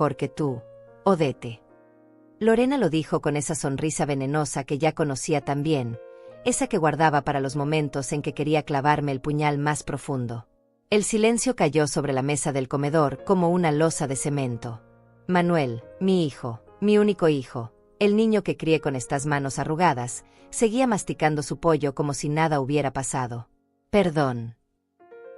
mejor que tú, Odette. Lorena lo dijo con esa sonrisa venenosa que ya conocía tan bien, esa que guardaba para los momentos en que quería clavarme el puñal más profundo. El silencio cayó sobre la mesa del comedor como una losa de cemento. Manuel, mi hijo, mi único hijo, el niño que crié con estas manos arrugadas, seguía masticando su pollo como si nada hubiera pasado. Perdón.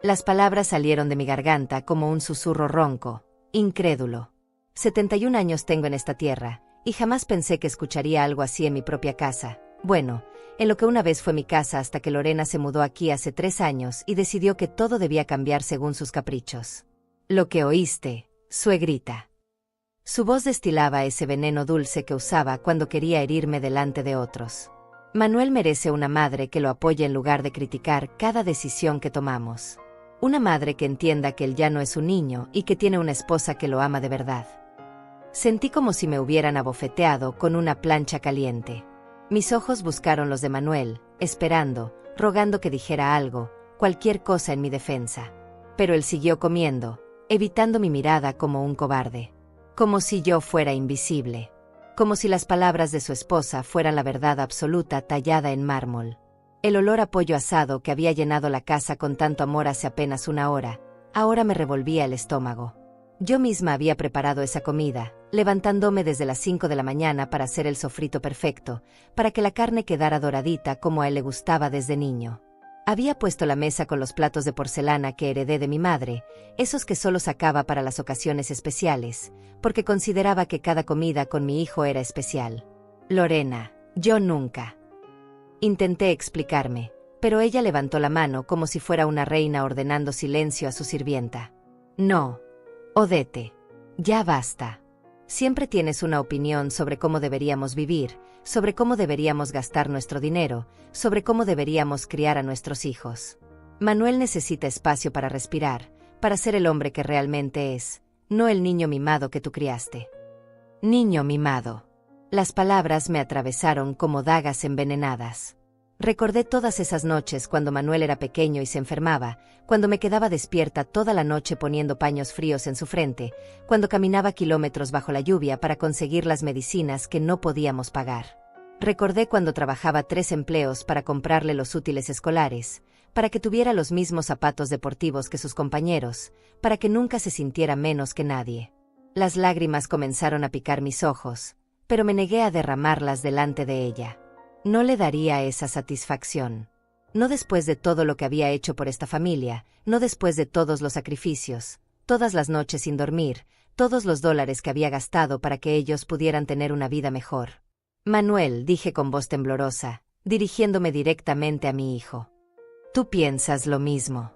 Las palabras salieron de mi garganta como un susurro ronco, incrédulo. 71 años tengo en esta tierra, y jamás pensé que escucharía algo así en mi propia casa. Bueno, en lo que una vez fue mi casa hasta que Lorena se mudó aquí hace 3 años y decidió que todo debía cambiar según sus caprichos. Lo que oíste, suegrita. Su voz destilaba ese veneno dulce que usaba cuando quería herirme delante de otros. Manuel merece una madre que lo apoye en lugar de criticar cada decisión que tomamos. Una madre que entienda que él ya no es un niño y que tiene una esposa que lo ama de verdad. Sentí como si me hubieran abofeteado con una plancha caliente. Mis ojos buscaron los de Manuel, esperando, rogando que dijera algo, cualquier cosa en mi defensa. Pero él siguió comiendo, evitando mi mirada como un cobarde. Como si yo fuera invisible. Como si las palabras de su esposa fueran la verdad absoluta tallada en mármol. El olor a pollo asado que había llenado la casa con tanto amor hace apenas una hora, ahora me revolvía el estómago. Yo misma había preparado esa comida, levantándome desde las 5 de la mañana para hacer el sofrito perfecto, para que la carne quedara doradita como a él le gustaba desde niño. Había puesto la mesa con los platos de porcelana que heredé de mi madre, esos que solo sacaba para las ocasiones especiales, porque consideraba que cada comida con mi hijo era especial. Lorena, yo nunca. Intenté explicarme, pero ella levantó la mano como si fuera una reina ordenando silencio a su sirvienta. No, Odette, ya basta. Siempre tienes una opinión sobre cómo deberíamos vivir, sobre cómo deberíamos gastar nuestro dinero, sobre cómo deberíamos criar a nuestros hijos. Manuel necesita espacio para respirar, para ser el hombre que realmente es, no el niño mimado que tú criaste. Niño mimado. Las palabras me atravesaron como dagas envenenadas. Recordé todas esas noches cuando Manuel era pequeño y se enfermaba, cuando me quedaba despierta toda la noche poniendo paños fríos en su frente, cuando caminaba kilómetros bajo la lluvia para conseguir las medicinas que no podíamos pagar. Recordé cuando trabajaba 3 empleos para comprarle los útiles escolares, para que tuviera los mismos zapatos deportivos que sus compañeros, para que nunca se sintiera menos que nadie. Las lágrimas comenzaron a picar mis ojos, pero me negué a derramarlas delante de ella. No le daría esa satisfacción. No después de todo lo que había hecho por esta familia, no después de todos los sacrificios, todas las noches sin dormir, todos los dólares que había gastado para que ellos pudieran tener una vida mejor. Manuel, dije con voz temblorosa, dirigiéndome directamente a mi hijo. Tú piensas lo mismo.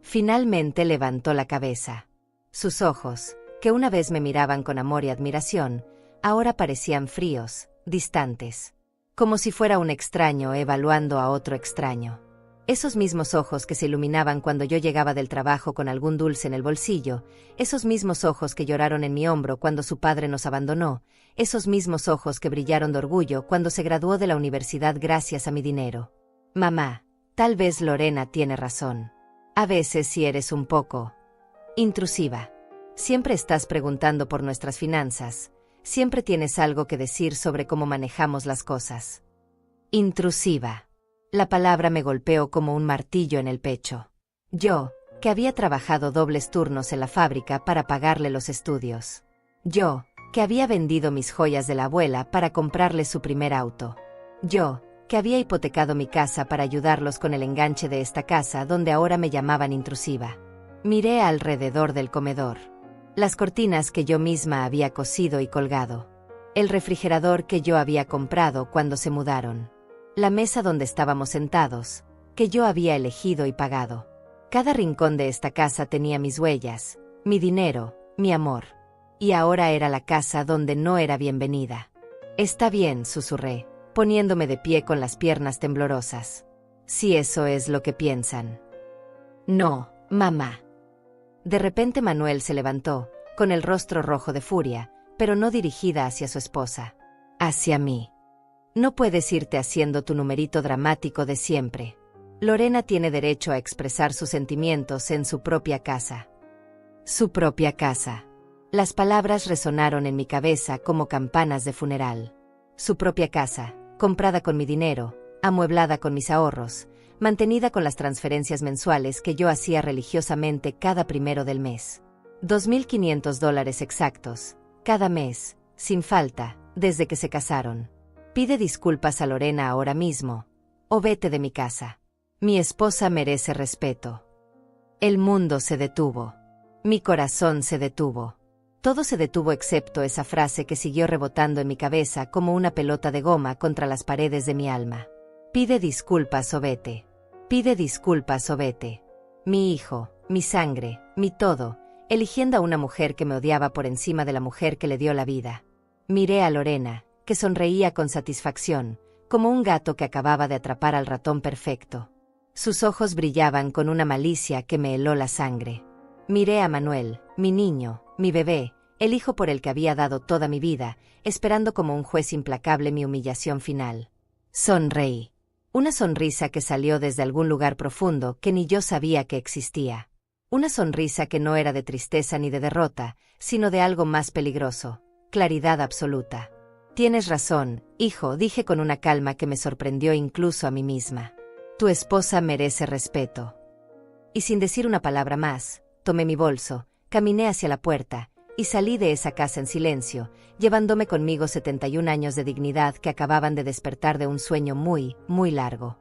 Finalmente levantó la cabeza. Sus ojos, que una vez me miraban con amor y admiración, ahora parecían fríos, distantes. Como si fuera un extraño evaluando a otro extraño. Esos mismos ojos que se iluminaban cuando yo llegaba del trabajo con algún dulce en el bolsillo, esos mismos ojos que lloraron en mi hombro cuando su padre nos abandonó, esos mismos ojos que brillaron de orgullo cuando se graduó de la universidad gracias a mi dinero. Mamá, tal vez Lorena tiene razón. A veces sí eres un poco intrusiva. Siempre estás preguntando por nuestras finanzas. Siempre tienes algo que decir sobre cómo manejamos las cosas. Intrusiva. La palabra me golpeó como un martillo en el pecho. Yo, que había trabajado dobles turnos en la fábrica para pagarle los estudios. Yo, que había vendido mis joyas de la abuela para comprarle su primer auto. Yo, que había hipotecado mi casa para ayudarlos con el enganche de esta casa donde ahora me llamaban intrusiva. Miré alrededor del comedor. Las cortinas que yo misma había cosido y colgado. El refrigerador que yo había comprado cuando se mudaron. La mesa donde estábamos sentados, que yo había elegido y pagado. Cada rincón de esta casa tenía mis huellas, mi dinero, mi amor. Y ahora era la casa donde no era bienvenida. Está bien, susurré, poniéndome de pie con las piernas temblorosas. Si eso es lo que piensan. No, mamá. De repente Manuel se levantó, con el rostro rojo de furia, pero no dirigida hacia su esposa. Hacia mí. No puedes irte haciendo tu numerito dramático de siempre. Lorena tiene derecho a expresar sus sentimientos en su propia casa. Su propia casa. Las palabras resonaron en mi cabeza como campanas de funeral. Su propia casa, comprada con mi dinero, amueblada con mis ahorros, mantenida con las transferencias mensuales que yo hacía religiosamente cada primero del mes. $2.500 exactos, cada mes, sin falta, desde que se casaron. Pide disculpas a Lorena ahora mismo, o vete de mi casa. Mi esposa merece respeto. El mundo se detuvo. Mi corazón se detuvo. Todo se detuvo excepto esa frase que siguió rebotando en mi cabeza como una pelota de goma contra las paredes de mi alma. Pide disculpas o vete. Pide disculpas o vete. Mi hijo, mi sangre, mi todo, eligiendo a una mujer que me odiaba por encima de la mujer que le dio la vida. Miré a Lorena, que sonreía con satisfacción, como un gato que acababa de atrapar al ratón perfecto. Sus ojos brillaban con una malicia que me heló la sangre. Miré a Manuel, mi niño, mi bebé, el hijo por el que había dado toda mi vida, esperando como un juez implacable mi humillación final. Sonreí. Una sonrisa que salió desde algún lugar profundo que ni yo sabía que existía. Una sonrisa que no era de tristeza ni de derrota, sino de algo más peligroso, claridad absoluta. Tienes razón, hijo, dije con una calma que me sorprendió incluso a mí misma. Tu esposa merece respeto. Y sin decir una palabra más, tomé mi bolso, caminé hacia la puerta, y salí de esa casa en silencio, llevándome conmigo 71 años de dignidad que acababan de despertar de un sueño muy, muy largo.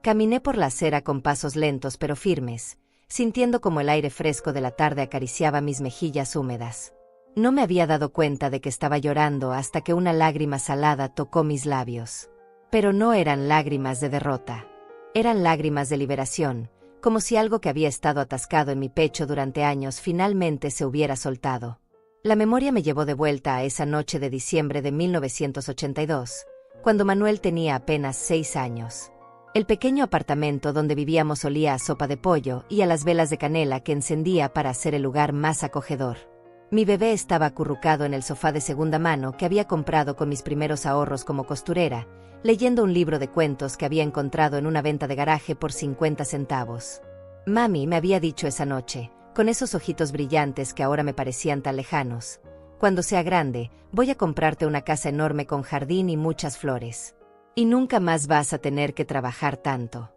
Caminé por la acera con pasos lentos pero firmes, sintiendo como el aire fresco de la tarde acariciaba mis mejillas húmedas. No me había dado cuenta de que estaba llorando hasta que una lágrima salada tocó mis labios. Pero no eran lágrimas de derrota. Eran lágrimas de liberación, como si algo que había estado atascado en mi pecho durante años finalmente se hubiera soltado. La memoria me llevó de vuelta a esa noche de diciembre de 1982, cuando Manuel tenía apenas 6 años. El pequeño apartamento donde vivíamos olía a sopa de pollo y a las velas de canela que encendía para hacer el lugar más acogedor. Mi bebé estaba acurrucado en el sofá de segunda mano que había comprado con mis primeros ahorros como costurera, leyendo un libro de cuentos que había encontrado en una venta de garaje por 50 centavos. Mami me había dicho esa noche, con esos ojitos brillantes que ahora me parecían tan lejanos: cuando sea grande, voy a comprarte una casa enorme con jardín y muchas flores. Y nunca más vas a tener que trabajar tanto.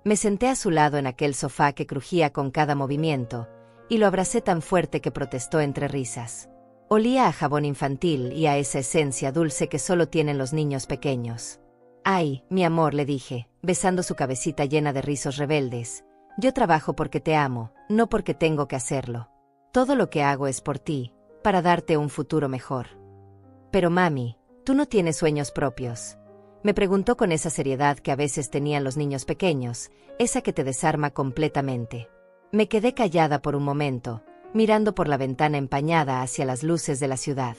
Me senté a su lado en aquel sofá que crujía con cada movimiento, y lo abracé tan fuerte que protestó entre risas. Olía a jabón infantil y a esa esencia dulce que solo tienen los niños pequeños. Ay, mi amor, le dije, besando su cabecita llena de rizos rebeldes. Yo trabajo porque te amo, no porque tengo que hacerlo. Todo lo que hago es por ti, para darte un futuro mejor. Pero mami, tú no tienes sueños propios. Me preguntó con esa seriedad que a veces tenían los niños pequeños, esa que te desarma completamente. Me quedé callada por un momento, mirando por la ventana empañada hacia las luces de la ciudad.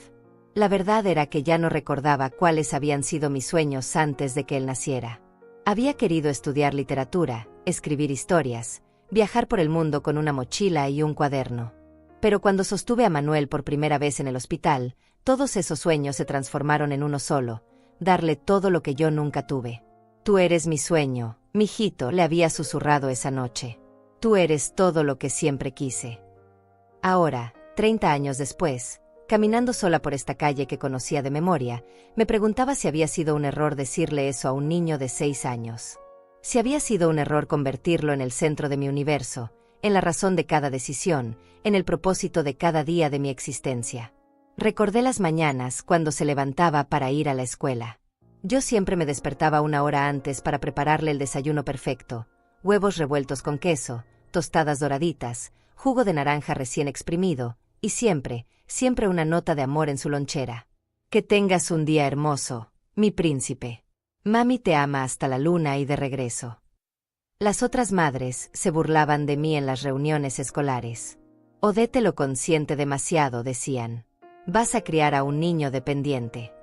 La verdad era que ya no recordaba cuáles habían sido mis sueños antes de que él naciera. Había querido estudiar literatura, escribir historias, viajar por el mundo con una mochila y un cuaderno. Pero cuando sostuve a Manuel por primera vez en el hospital, todos esos sueños se transformaron en uno solo: darle todo lo que yo nunca tuve. Tú eres mi sueño, mijito, le había susurrado esa noche. Tú eres todo lo que siempre quise. Ahora, 30 años después, caminando sola por esta calle que conocía de memoria, me preguntaba si había sido un error decirle eso a un niño de 6 años. Si había sido un error convertirlo en el centro de mi universo, en la razón de cada decisión, en el propósito de cada día de mi existencia. Recordé las mañanas cuando se levantaba para ir a la escuela. Yo siempre me despertaba una hora antes para prepararle el desayuno perfecto: huevos revueltos con queso, tostadas doraditas, jugo de naranja recién exprimido, y siempre, siempre una nota de amor en su lonchera. Que tengas un día hermoso, mi príncipe. Mami te ama hasta la luna y de regreso. Las otras madres se burlaban de mí en las reuniones escolares. Odette lo consiente demasiado, decían. Vas a criar a un niño dependiente.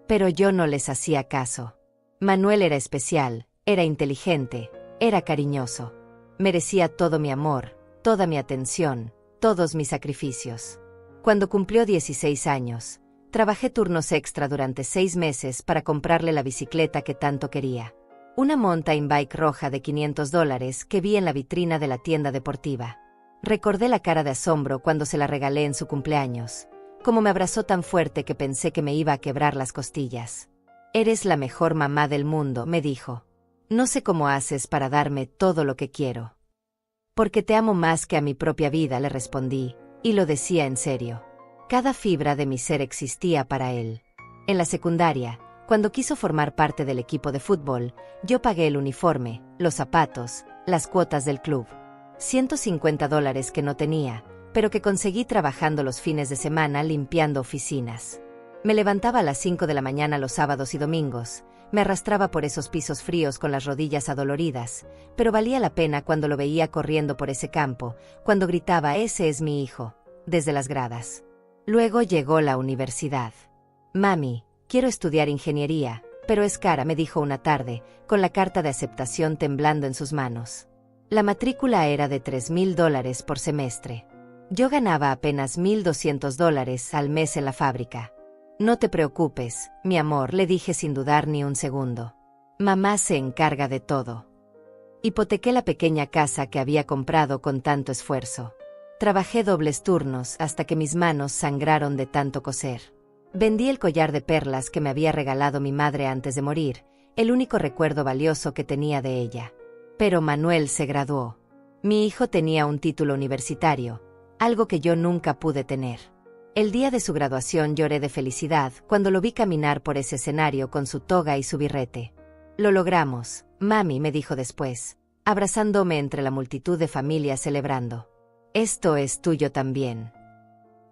Pero yo no les hacía caso. Manuel era especial, era inteligente, era cariñoso. Merecía todo mi amor, toda mi atención, todos mis sacrificios. Cuando cumplió 16 años, trabajé turnos extra durante 6 meses para comprarle la bicicleta que tanto quería. Una mountain bike roja de $500 que vi en la vitrina de la tienda deportiva. Recordé la cara de asombro cuando se la regalé en su cumpleaños, como me abrazó tan fuerte que pensé que me iba a quebrar las costillas. «Eres la mejor mamá del mundo», me dijo. «No sé cómo haces para darme todo lo que quiero». «Porque te amo más que a mi propia vida», le respondí, y lo decía en serio. Cada fibra de mi ser existía para él. En la secundaria, cuando quiso formar parte del equipo de fútbol, yo pagué el uniforme, los zapatos, las cuotas del club. $150 que no tenía, pero que conseguí trabajando los fines de semana limpiando oficinas. Me levantaba a las 5 de la mañana los sábados y domingos, me arrastraba por esos pisos fríos con las rodillas adoloridas, pero valía la pena cuando lo veía corriendo por ese campo, cuando gritaba «Ese es mi hijo», desde las gradas. Luego llegó la universidad. «Mami, quiero estudiar ingeniería, pero es cara», me dijo una tarde, con la carta de aceptación temblando en sus manos. La matrícula era de $3,000 por semestre. Yo ganaba apenas $1,200 al mes en la fábrica. «No te preocupes, mi amor», le dije sin dudar ni un segundo. «Mamá se encarga de todo». Hipotequé la pequeña casa que había comprado con tanto esfuerzo. Trabajé dobles turnos hasta que mis manos sangraron de tanto coser. Vendí el collar de perlas que me había regalado mi madre antes de morir, el único recuerdo valioso que tenía de ella. Pero Manuel se graduó. Mi hijo tenía un título universitario, algo que yo nunca pude tener. El día de su graduación lloré de felicidad cuando lo vi caminar por ese escenario con su toga y su birrete. «Lo logramos, mami», me dijo después, abrazándome entre la multitud de familias celebrando. «Esto es tuyo también».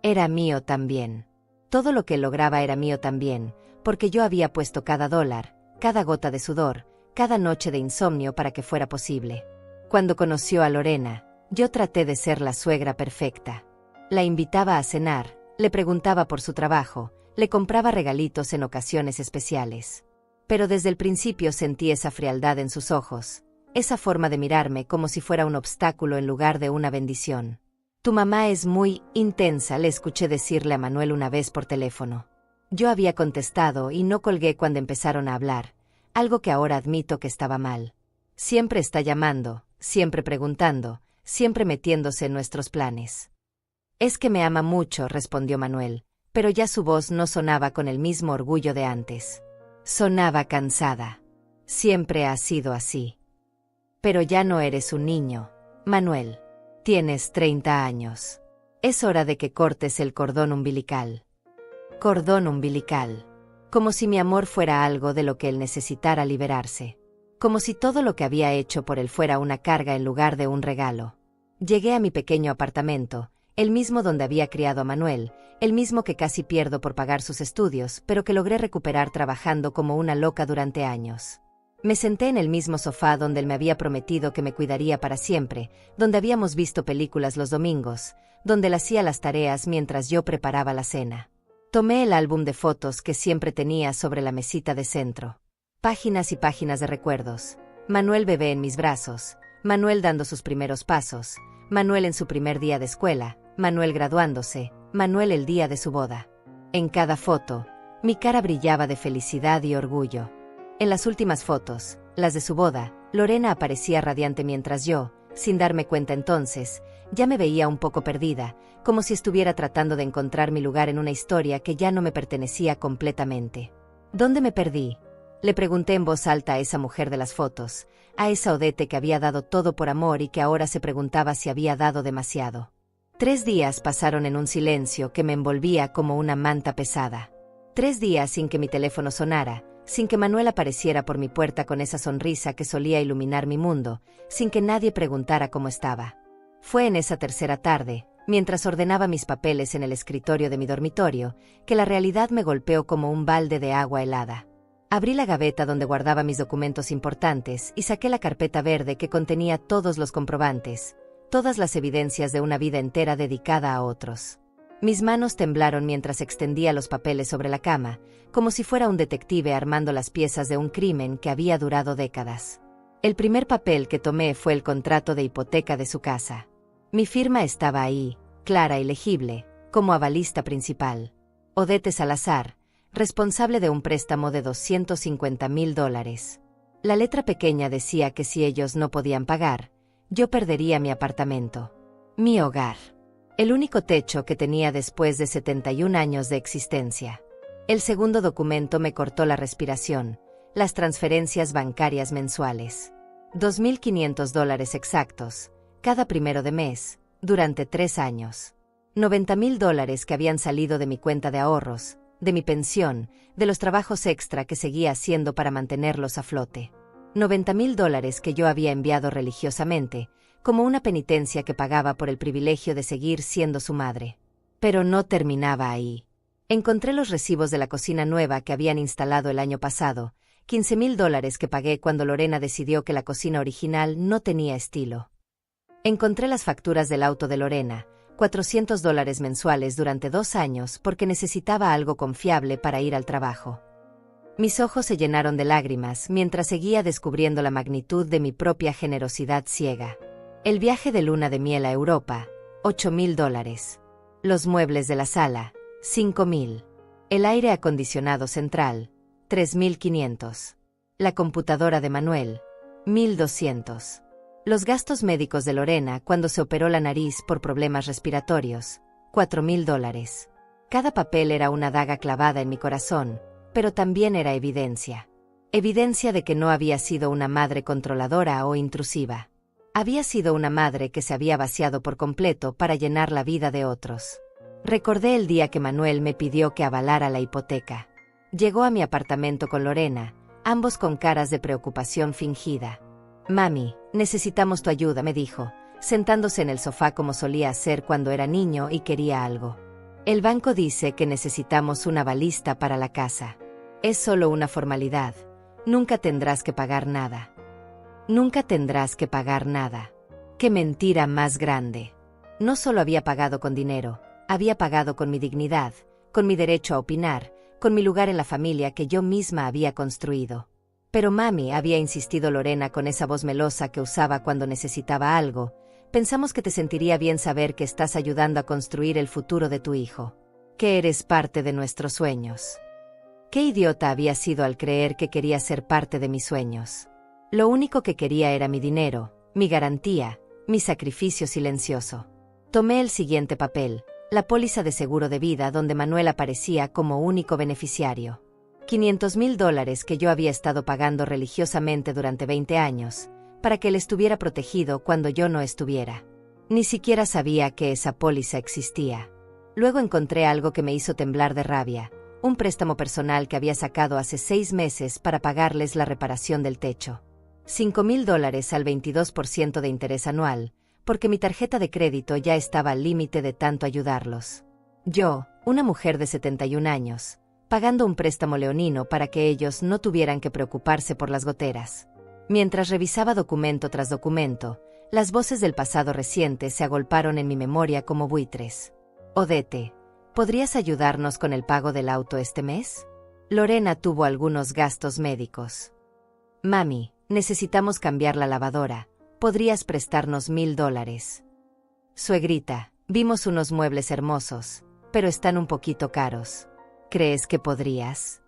Era mío también. Todo lo que lograba era mío también, porque yo había puesto cada dólar, cada gota de sudor, cada noche de insomnio para que fuera posible. Cuando conoció a Lorena, yo traté de ser la suegra perfecta. La invitaba a cenar, le preguntaba por su trabajo, le compraba regalitos en ocasiones especiales. Pero desde el principio sentí esa frialdad en sus ojos, esa forma de mirarme como si fuera un obstáculo en lugar de una bendición. «Tu mamá es muy intensa», le escuché decirle a Manuel una vez por teléfono. Yo había contestado y no colgué cuando empezaron a hablar, algo que ahora admito que estaba mal. Siempre está llamando, siempre preguntando, siempre metiéndose en nuestros planes. «Es que me ama mucho», respondió Manuel, pero ya su voz no sonaba con el mismo orgullo de antes. Sonaba cansada. «Siempre ha sido así. Pero ya no eres un niño, Manuel. Tienes 30 años. Es hora de que cortes el cordón umbilical». Cordón umbilical. Como si mi amor fuera algo de lo que él necesitara liberarse. Como si todo lo que había hecho por él fuera una carga en lugar de un regalo. Llegué a mi pequeño apartamento, el mismo donde había criado a Manuel, el mismo que casi pierdo por pagar sus estudios, pero que logré recuperar trabajando como una loca durante años. Me senté en el mismo sofá donde él me había prometido que me cuidaría para siempre, donde habíamos visto películas los domingos, donde él hacía las tareas mientras yo preparaba la cena. Tomé el álbum de fotos que siempre tenía sobre la mesita de centro. Páginas y páginas de recuerdos. Manuel bebé en mis brazos, Manuel dando sus primeros pasos, Manuel en su primer día de escuela, Manuel graduándose, Manuel el día de su boda. En cada foto, mi cara brillaba de felicidad y orgullo. En las últimas fotos, las de su boda, Lorena aparecía radiante mientras yo, sin darme cuenta entonces, ya me veía un poco perdida, como si estuviera tratando de encontrar mi lugar en una historia que ya no me pertenecía completamente. ¿Dónde me perdí?, le pregunté en voz alta a esa mujer de las fotos, a esa Odette que había dado todo por amor y que ahora se preguntaba si había dado demasiado. 3 días pasaron en un silencio que me envolvía como una manta pesada. 3 días sin que mi teléfono sonara, sin que Manuel apareciera por mi puerta con esa sonrisa que solía iluminar mi mundo, sin que nadie preguntara cómo estaba. Fue en esa tercera tarde, mientras ordenaba mis papeles en el escritorio de mi dormitorio, que la realidad me golpeó como un balde de agua helada. Abrí la gaveta donde guardaba mis documentos importantes y saqué la carpeta verde que contenía todos los comprobantes, todas las evidencias de una vida entera dedicada a otros. Mis manos temblaron mientras extendía los papeles sobre la cama, como si fuera un detective armando las piezas de un crimen que había durado décadas. El primer papel que tomé fue el contrato de hipoteca de su casa. Mi firma estaba ahí, clara y legible, como avalista principal. Odette Salazar, responsable de un préstamo de $250,000. La letra pequeña decía que si ellos no podían pagar, yo perdería mi apartamento. Mi hogar. El único techo que tenía después de 71 años de existencia. El segundo documento me cortó la respiración, las transferencias bancarias mensuales. $2.500 exactos, cada primero de mes, durante 3 años. $90.000 que habían salido de mi cuenta de ahorros, de mi pensión, de los trabajos extra que seguía haciendo para mantenerlos a flote. $90.000 que yo había enviado religiosamente, como una penitencia que pagaba por el privilegio de seguir siendo su madre. Pero no terminaba ahí. Encontré los recibos de la cocina nueva que habían instalado el año pasado, $15.000 que pagué cuando Lorena decidió que la cocina original no tenía estilo. Encontré las facturas del auto de Lorena, $400 mensuales durante 2 años porque necesitaba algo confiable para ir al trabajo. Mis ojos se llenaron de lágrimas mientras seguía descubriendo la magnitud de mi propia generosidad ciega. El viaje de luna de miel a Europa, $8.000. Los muebles de la sala, $5.000. El aire acondicionado central, $3.500. La computadora de Manuel, $1.200. Los gastos médicos de Lorena cuando se operó la nariz por problemas respiratorios, $4.000. Cada papel era una daga clavada en mi corazón, pero también era evidencia. Evidencia de que no había sido una madre controladora o intrusiva. Había sido una madre que se había vaciado por completo para llenar la vida de otros. Recordé el día que Manuel me pidió que avalara la hipoteca. Llegó a mi apartamento con Lorena, ambos con caras de preocupación fingida. «Mami, necesitamos tu ayuda», me dijo, sentándose en el sofá como solía hacer cuando era niño y quería algo. «El banco dice que necesitamos una balista para la casa. Es solo una formalidad. Nunca tendrás que pagar nada». Nunca tendrás que pagar nada. ¡Qué mentira más grande! No solo había pagado con dinero, había pagado con mi dignidad, con mi derecho a opinar, con mi lugar en la familia que yo misma había construido. Pero mami, había insistido Lorena con esa voz melosa que usaba cuando necesitaba algo, pensamos que te sentiría bien saber que estás ayudando a construir el futuro de tu hijo. Que eres parte de nuestros sueños. Qué idiota había sido al creer que quería ser parte de mis sueños. Lo único que quería era mi dinero, mi garantía, mi sacrificio silencioso. Tomé el siguiente papel, la póliza de seguro de vida donde Manuel aparecía como único beneficiario. $500.000 que yo había estado pagando religiosamente durante 20 años, para que él estuviera protegido cuando yo no estuviera. Ni siquiera sabía que esa póliza existía. Luego encontré algo que me hizo temblar de rabia, un préstamo personal que había sacado hace 6 meses para pagarles la reparación del techo. $5.000 al 22% de interés anual, porque mi tarjeta de crédito ya estaba al límite de tanto ayudarlos. Yo, una mujer de 71 años, pagando un préstamo leonino para que ellos no tuvieran que preocuparse por las goteras. Mientras revisaba documento tras documento, las voces del pasado reciente se agolparon en mi memoria como buitres. Odette, ¿podrías ayudarnos con el pago del auto este mes? Lorena tuvo algunos gastos médicos. Mami, necesitamos cambiar la lavadora. ¿Podrías prestarnos $1.000? Suegrita, vimos unos muebles hermosos, pero están un poquito caros. ¿Crees que podrías?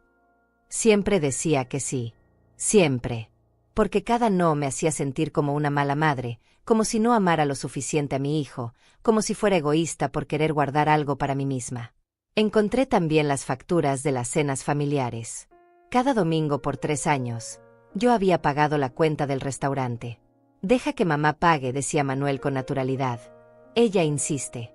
Siempre decía que sí. Siempre. Porque cada no me hacía sentir como una mala madre, como si no amara lo suficiente a mi hijo, como si fuera egoísta por querer guardar algo para mí misma. Encontré también las facturas de las cenas familiares. Cada domingo por 3 años. Yo había pagado la cuenta del restaurante. Deja que mamá pague, decía Manuel con naturalidad. Ella insiste.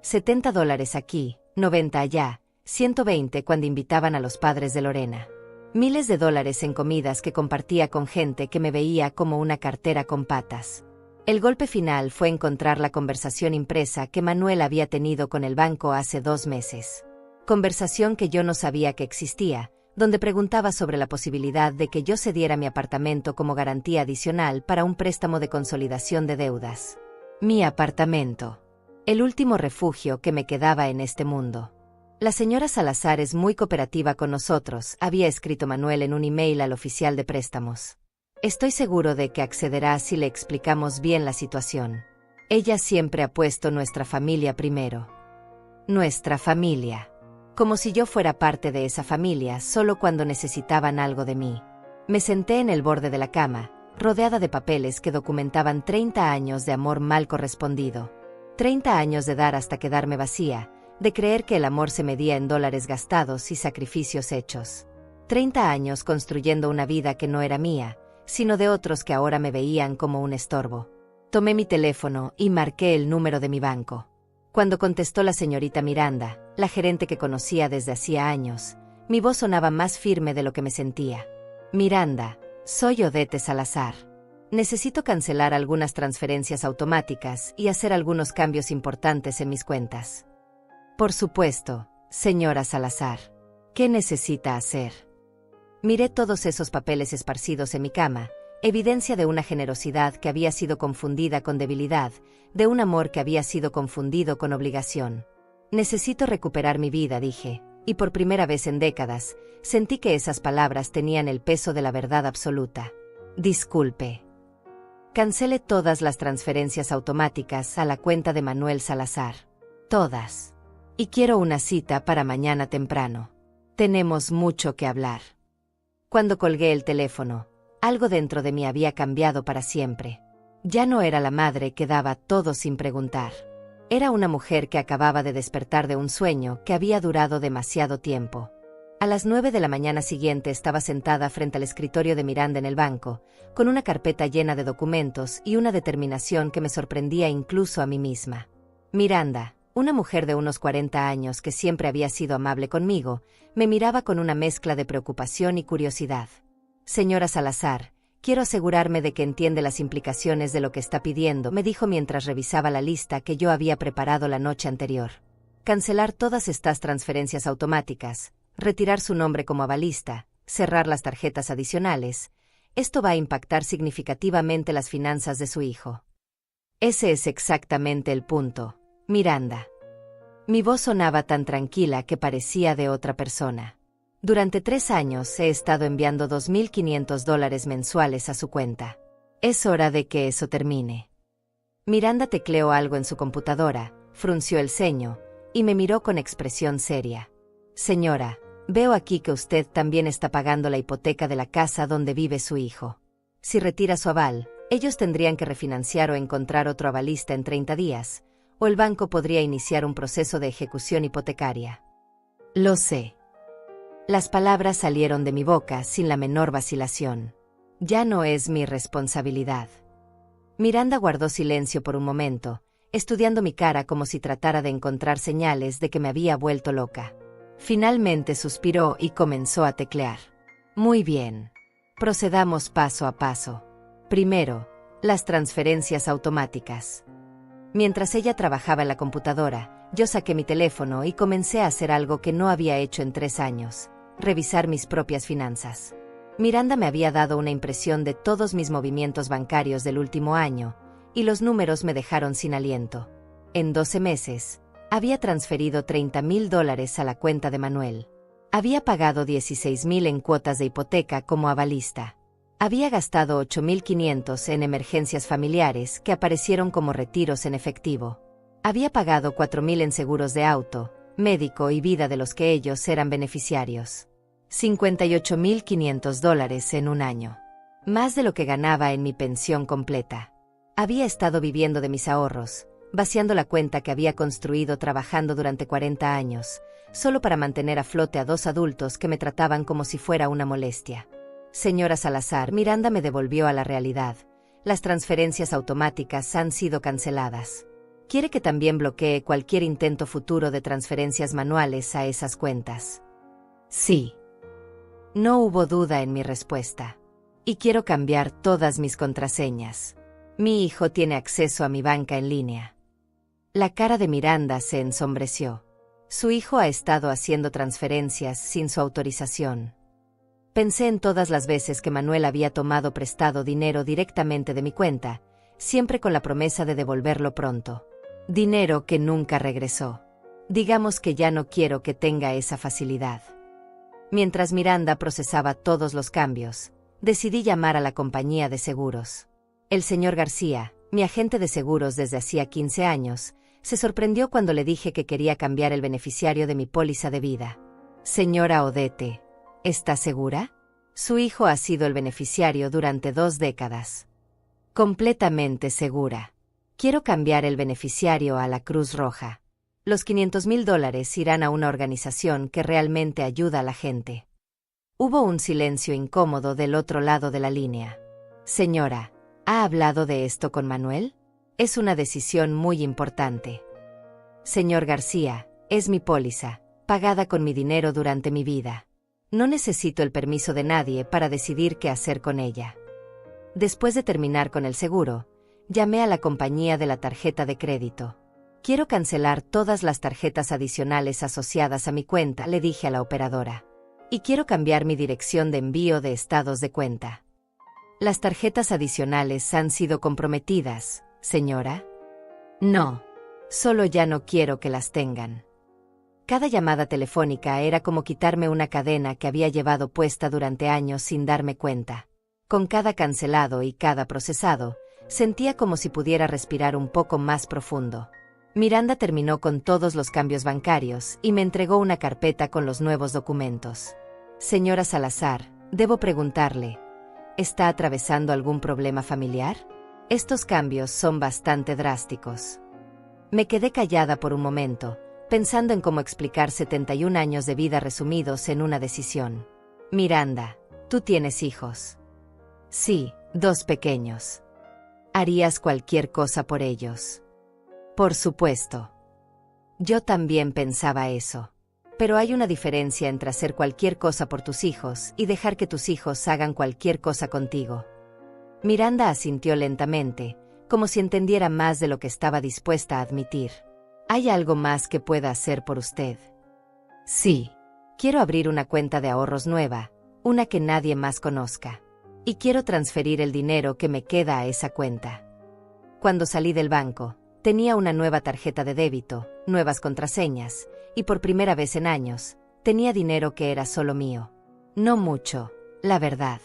$70 aquí, 90 allá, 120 cuando invitaban a los padres de Lorena. Miles de dólares en comidas que compartía con gente que me veía como una cartera con patas. El golpe final fue encontrar la conversación impresa que Manuel había tenido con el banco hace 2 meses. Conversación que yo no sabía que existía, donde preguntaba sobre la posibilidad de que yo cediera mi apartamento como garantía adicional para un préstamo de consolidación de deudas. Mi apartamento. El último refugio que me quedaba en este mundo. La señora Salazar es muy cooperativa con nosotros, había escrito Manuel en un email al oficial de préstamos. Estoy seguro de que accederá si le explicamos bien la situación. Ella siempre ha puesto nuestra familia primero. Nuestra familia. Como si yo fuera parte de esa familia solo cuando necesitaban algo de mí. Me senté en el borde de la cama, rodeada de papeles que documentaban 30 años de amor mal correspondido. 30 años de dar hasta quedarme vacía, de creer que el amor se medía en dólares gastados y sacrificios hechos. 30 años construyendo una vida que no era mía, sino de otros que ahora me veían como un estorbo. Tomé mi teléfono y marqué el número de mi banco. Cuando contestó la señorita Miranda, la gerente que conocía desde hacía años, mi voz sonaba más firme de lo que me sentía. Miranda, soy Odette Salazar. Necesito cancelar algunas transferencias automáticas y hacer algunos cambios importantes en mis cuentas. Por supuesto, señora Salazar. ¿Qué necesita hacer? Miré todos esos papeles esparcidos en mi cama, evidencia de una generosidad que había sido confundida con debilidad, de un amor que había sido confundido con obligación. Necesito recuperar mi vida, dije, y por primera vez en décadas, sentí que esas palabras tenían el peso de la verdad absoluta. Disculpe. Cancele todas las transferencias automáticas a la cuenta de Manuel Salazar. Todas. Y quiero una cita para mañana temprano. Tenemos mucho que hablar. Cuando colgué el teléfono, algo dentro de mí había cambiado para siempre. Ya no era la madre que daba todo sin preguntar. Era una mujer que acababa de despertar de un sueño que había durado demasiado tiempo. A las 9 de la mañana siguiente estaba sentada frente al escritorio de Miranda en el banco, con una carpeta llena de documentos y una determinación que me sorprendía incluso a mí misma. Miranda, una mujer de unos 40 años que siempre había sido amable conmigo, me miraba con una mezcla de preocupación y curiosidad. Señora Salazar, quiero asegurarme de que entiende las implicaciones de lo que está pidiendo, me dijo mientras revisaba la lista que yo había preparado la noche anterior. Cancelar todas estas transferencias automáticas, retirar su nombre como avalista, cerrar las tarjetas adicionales. Esto va a impactar significativamente las finanzas de su hijo. Ese es exactamente el punto, Miranda. Mi voz sonaba tan tranquila que parecía de otra persona. Durante 3 años he estado enviando $2,500 mensuales a su cuenta. Es hora de que eso termine. Miranda tecleó algo en su computadora, frunció el ceño, y me miró con expresión seria. Señora, veo aquí que usted también está pagando la hipoteca de la casa donde vive su hijo. Si retira su aval, ellos tendrían que refinanciar o encontrar otro avalista en 30 días, o el banco podría iniciar un proceso de ejecución hipotecaria. Lo sé. Las palabras salieron de mi boca sin la menor vacilación. Ya no es mi responsabilidad. Miranda guardó silencio por un momento, estudiando mi cara como si tratara de encontrar señales de que me había vuelto loca. Finalmente suspiró y comenzó a teclear. Muy bien. Procedamos paso a paso. Primero, las transferencias automáticas. Mientras ella trabajaba en la computadora, yo saqué mi teléfono y comencé a hacer algo que no había hecho en 3 años. Revisar mis propias finanzas. Miranda me había dado una impresión de todos mis movimientos bancarios del último año, y los números me dejaron sin aliento. En 12 meses, había transferido $30,000 a la cuenta de Manuel. Había pagado $16,000 en cuotas de hipoteca como avalista. Había gastado $8,500 en emergencias familiares que aparecieron como retiros en efectivo. Había pagado $4,000 en seguros de auto, médico y vida de los que ellos eran beneficiarios. $58,500 en un año. Más de lo que ganaba en mi pensión completa. Había estado viviendo de mis ahorros, vaciando la cuenta que había construido trabajando durante 40 años, solo para mantener a flote a 2 adultos que me trataban como si fuera una molestia. Señora Salazar, Miranda me devolvió a la realidad. Las transferencias automáticas han sido canceladas. ¿Quiere que también bloquee cualquier intento futuro de transferencias manuales a esas cuentas? Sí. No hubo duda en mi respuesta. Y quiero cambiar todas mis contraseñas. Mi hijo tiene acceso a mi banca en línea. La cara de Miranda se ensombreció. Su hijo ha estado haciendo transferencias sin su autorización. Pensé en todas las veces que Manuel había tomado prestado dinero directamente de mi cuenta, siempre con la promesa de devolverlo pronto. Dinero que nunca regresó. Digamos que ya no quiero que tenga esa facilidad. Mientras Miranda procesaba todos los cambios, decidí llamar a la compañía de seguros. El señor García, mi agente de seguros desde hacía 15 años, se sorprendió cuando le dije que quería cambiar el beneficiario de mi póliza de vida. Señora Odette, ¿está segura? Su hijo ha sido el beneficiario durante 2 décadas. Completamente segura. Quiero cambiar el beneficiario a la Cruz Roja. Los $500,000 irán a una organización que realmente ayuda a la gente. Hubo un silencio incómodo del otro lado de la línea. Señora, ¿ha hablado de esto con Manuel? Es una decisión muy importante. Señor García, es mi póliza, pagada con mi dinero durante mi vida. No necesito el permiso de nadie para decidir qué hacer con ella. Después de terminar con el seguro, llamé a la compañía de la tarjeta de crédito. Quiero cancelar todas las tarjetas adicionales asociadas a mi cuenta, le dije a la operadora. Y quiero cambiar mi dirección de envío de estados de cuenta. ¿Las tarjetas adicionales han sido comprometidas, señora? No. Solo ya no quiero que las tengan. Cada llamada telefónica era como quitarme una cadena que había llevado puesta durante años sin darme cuenta. Con cada cancelado y cada procesado, sentía como si pudiera respirar un poco más profundo. Miranda terminó con todos los cambios bancarios y me entregó una carpeta con los nuevos documentos. Señora Salazar, debo preguntarle, ¿está atravesando algún problema familiar? Estos cambios son bastante drásticos. Me quedé callada por un momento, pensando en cómo explicar 71 años de vida resumidos en una decisión. Miranda, ¿tú tienes hijos? Sí, 2 pequeños. ¿Harías cualquier cosa por ellos? Por supuesto. Yo también pensaba eso. Pero hay una diferencia entre hacer cualquier cosa por tus hijos y dejar que tus hijos hagan cualquier cosa contigo. Miranda asintió lentamente, como si entendiera más de lo que estaba dispuesta a admitir. ¿Hay algo más que pueda hacer por usted? Sí. Quiero abrir una cuenta de ahorros nueva, una que nadie más conozca. Y quiero transferir el dinero que me queda a esa cuenta. Cuando salí del banco, tenía una nueva tarjeta de débito, nuevas contraseñas, y por primera vez en años, tenía dinero que era solo mío. No mucho, la verdad.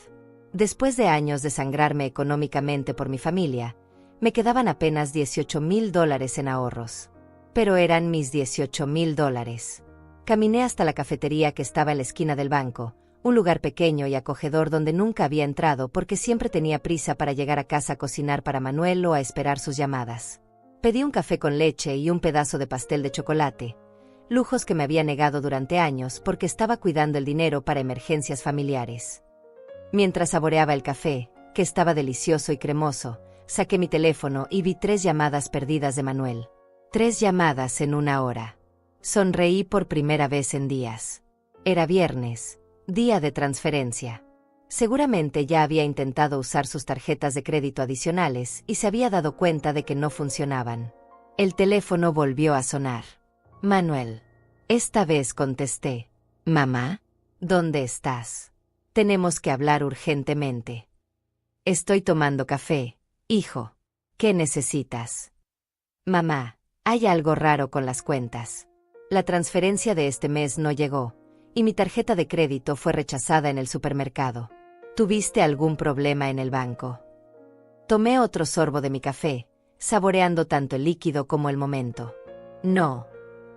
Después de años de sangrarme económicamente por mi familia, me quedaban apenas $18,000 en ahorros. Pero eran mis $18,000. Caminé hasta la cafetería que estaba en la esquina del banco, un lugar pequeño y acogedor donde nunca había entrado porque siempre tenía prisa para llegar a casa a cocinar para Manuel o a esperar sus llamadas. Pedí un café con leche y un pedazo de pastel de chocolate, lujos que me había negado durante años porque estaba cuidando el dinero para emergencias familiares. Mientras saboreaba el café, que estaba delicioso y cremoso, saqué mi teléfono y vi 3 llamadas perdidas de Manuel. 3 llamadas en 1 hora. Sonreí por primera vez en días. Era viernes, día de transferencia. Seguramente ya había intentado usar sus tarjetas de crédito adicionales y se había dado cuenta de que no funcionaban. El teléfono volvió a sonar. Manuel. Esta vez contesté. Mamá, ¿dónde estás? Tenemos que hablar urgentemente. Estoy tomando café, hijo. ¿Qué necesitas? Mamá, hay algo raro con las cuentas. La transferencia de este mes no llegó, y mi tarjeta de crédito fue rechazada en el supermercado. ¿Tuviste algún problema en el banco? Tomé otro sorbo de mi café, saboreando tanto el líquido como el momento. No,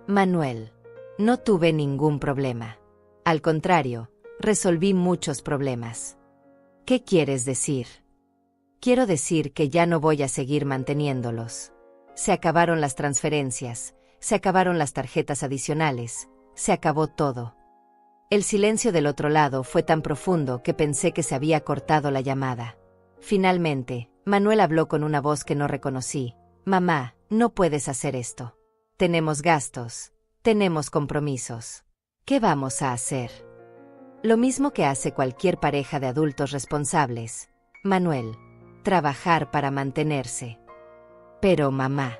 Manuel, no tuve ningún problema. Al contrario, resolví muchos problemas. ¿Qué quieres decir? Quiero decir que ya no voy a seguir manteniéndolos. Se acabaron las transferencias, se acabaron las tarjetas adicionales, se acabó todo. El silencio del otro lado fue tan profundo que pensé que se había cortado la llamada. Finalmente, Manuel habló con una voz que no reconocí. Mamá, no puedes hacer esto. Tenemos gastos, tenemos compromisos. ¿Qué vamos a hacer? Lo mismo que hace cualquier pareja de adultos responsables. Manuel, trabajar para mantenerse. Pero mamá.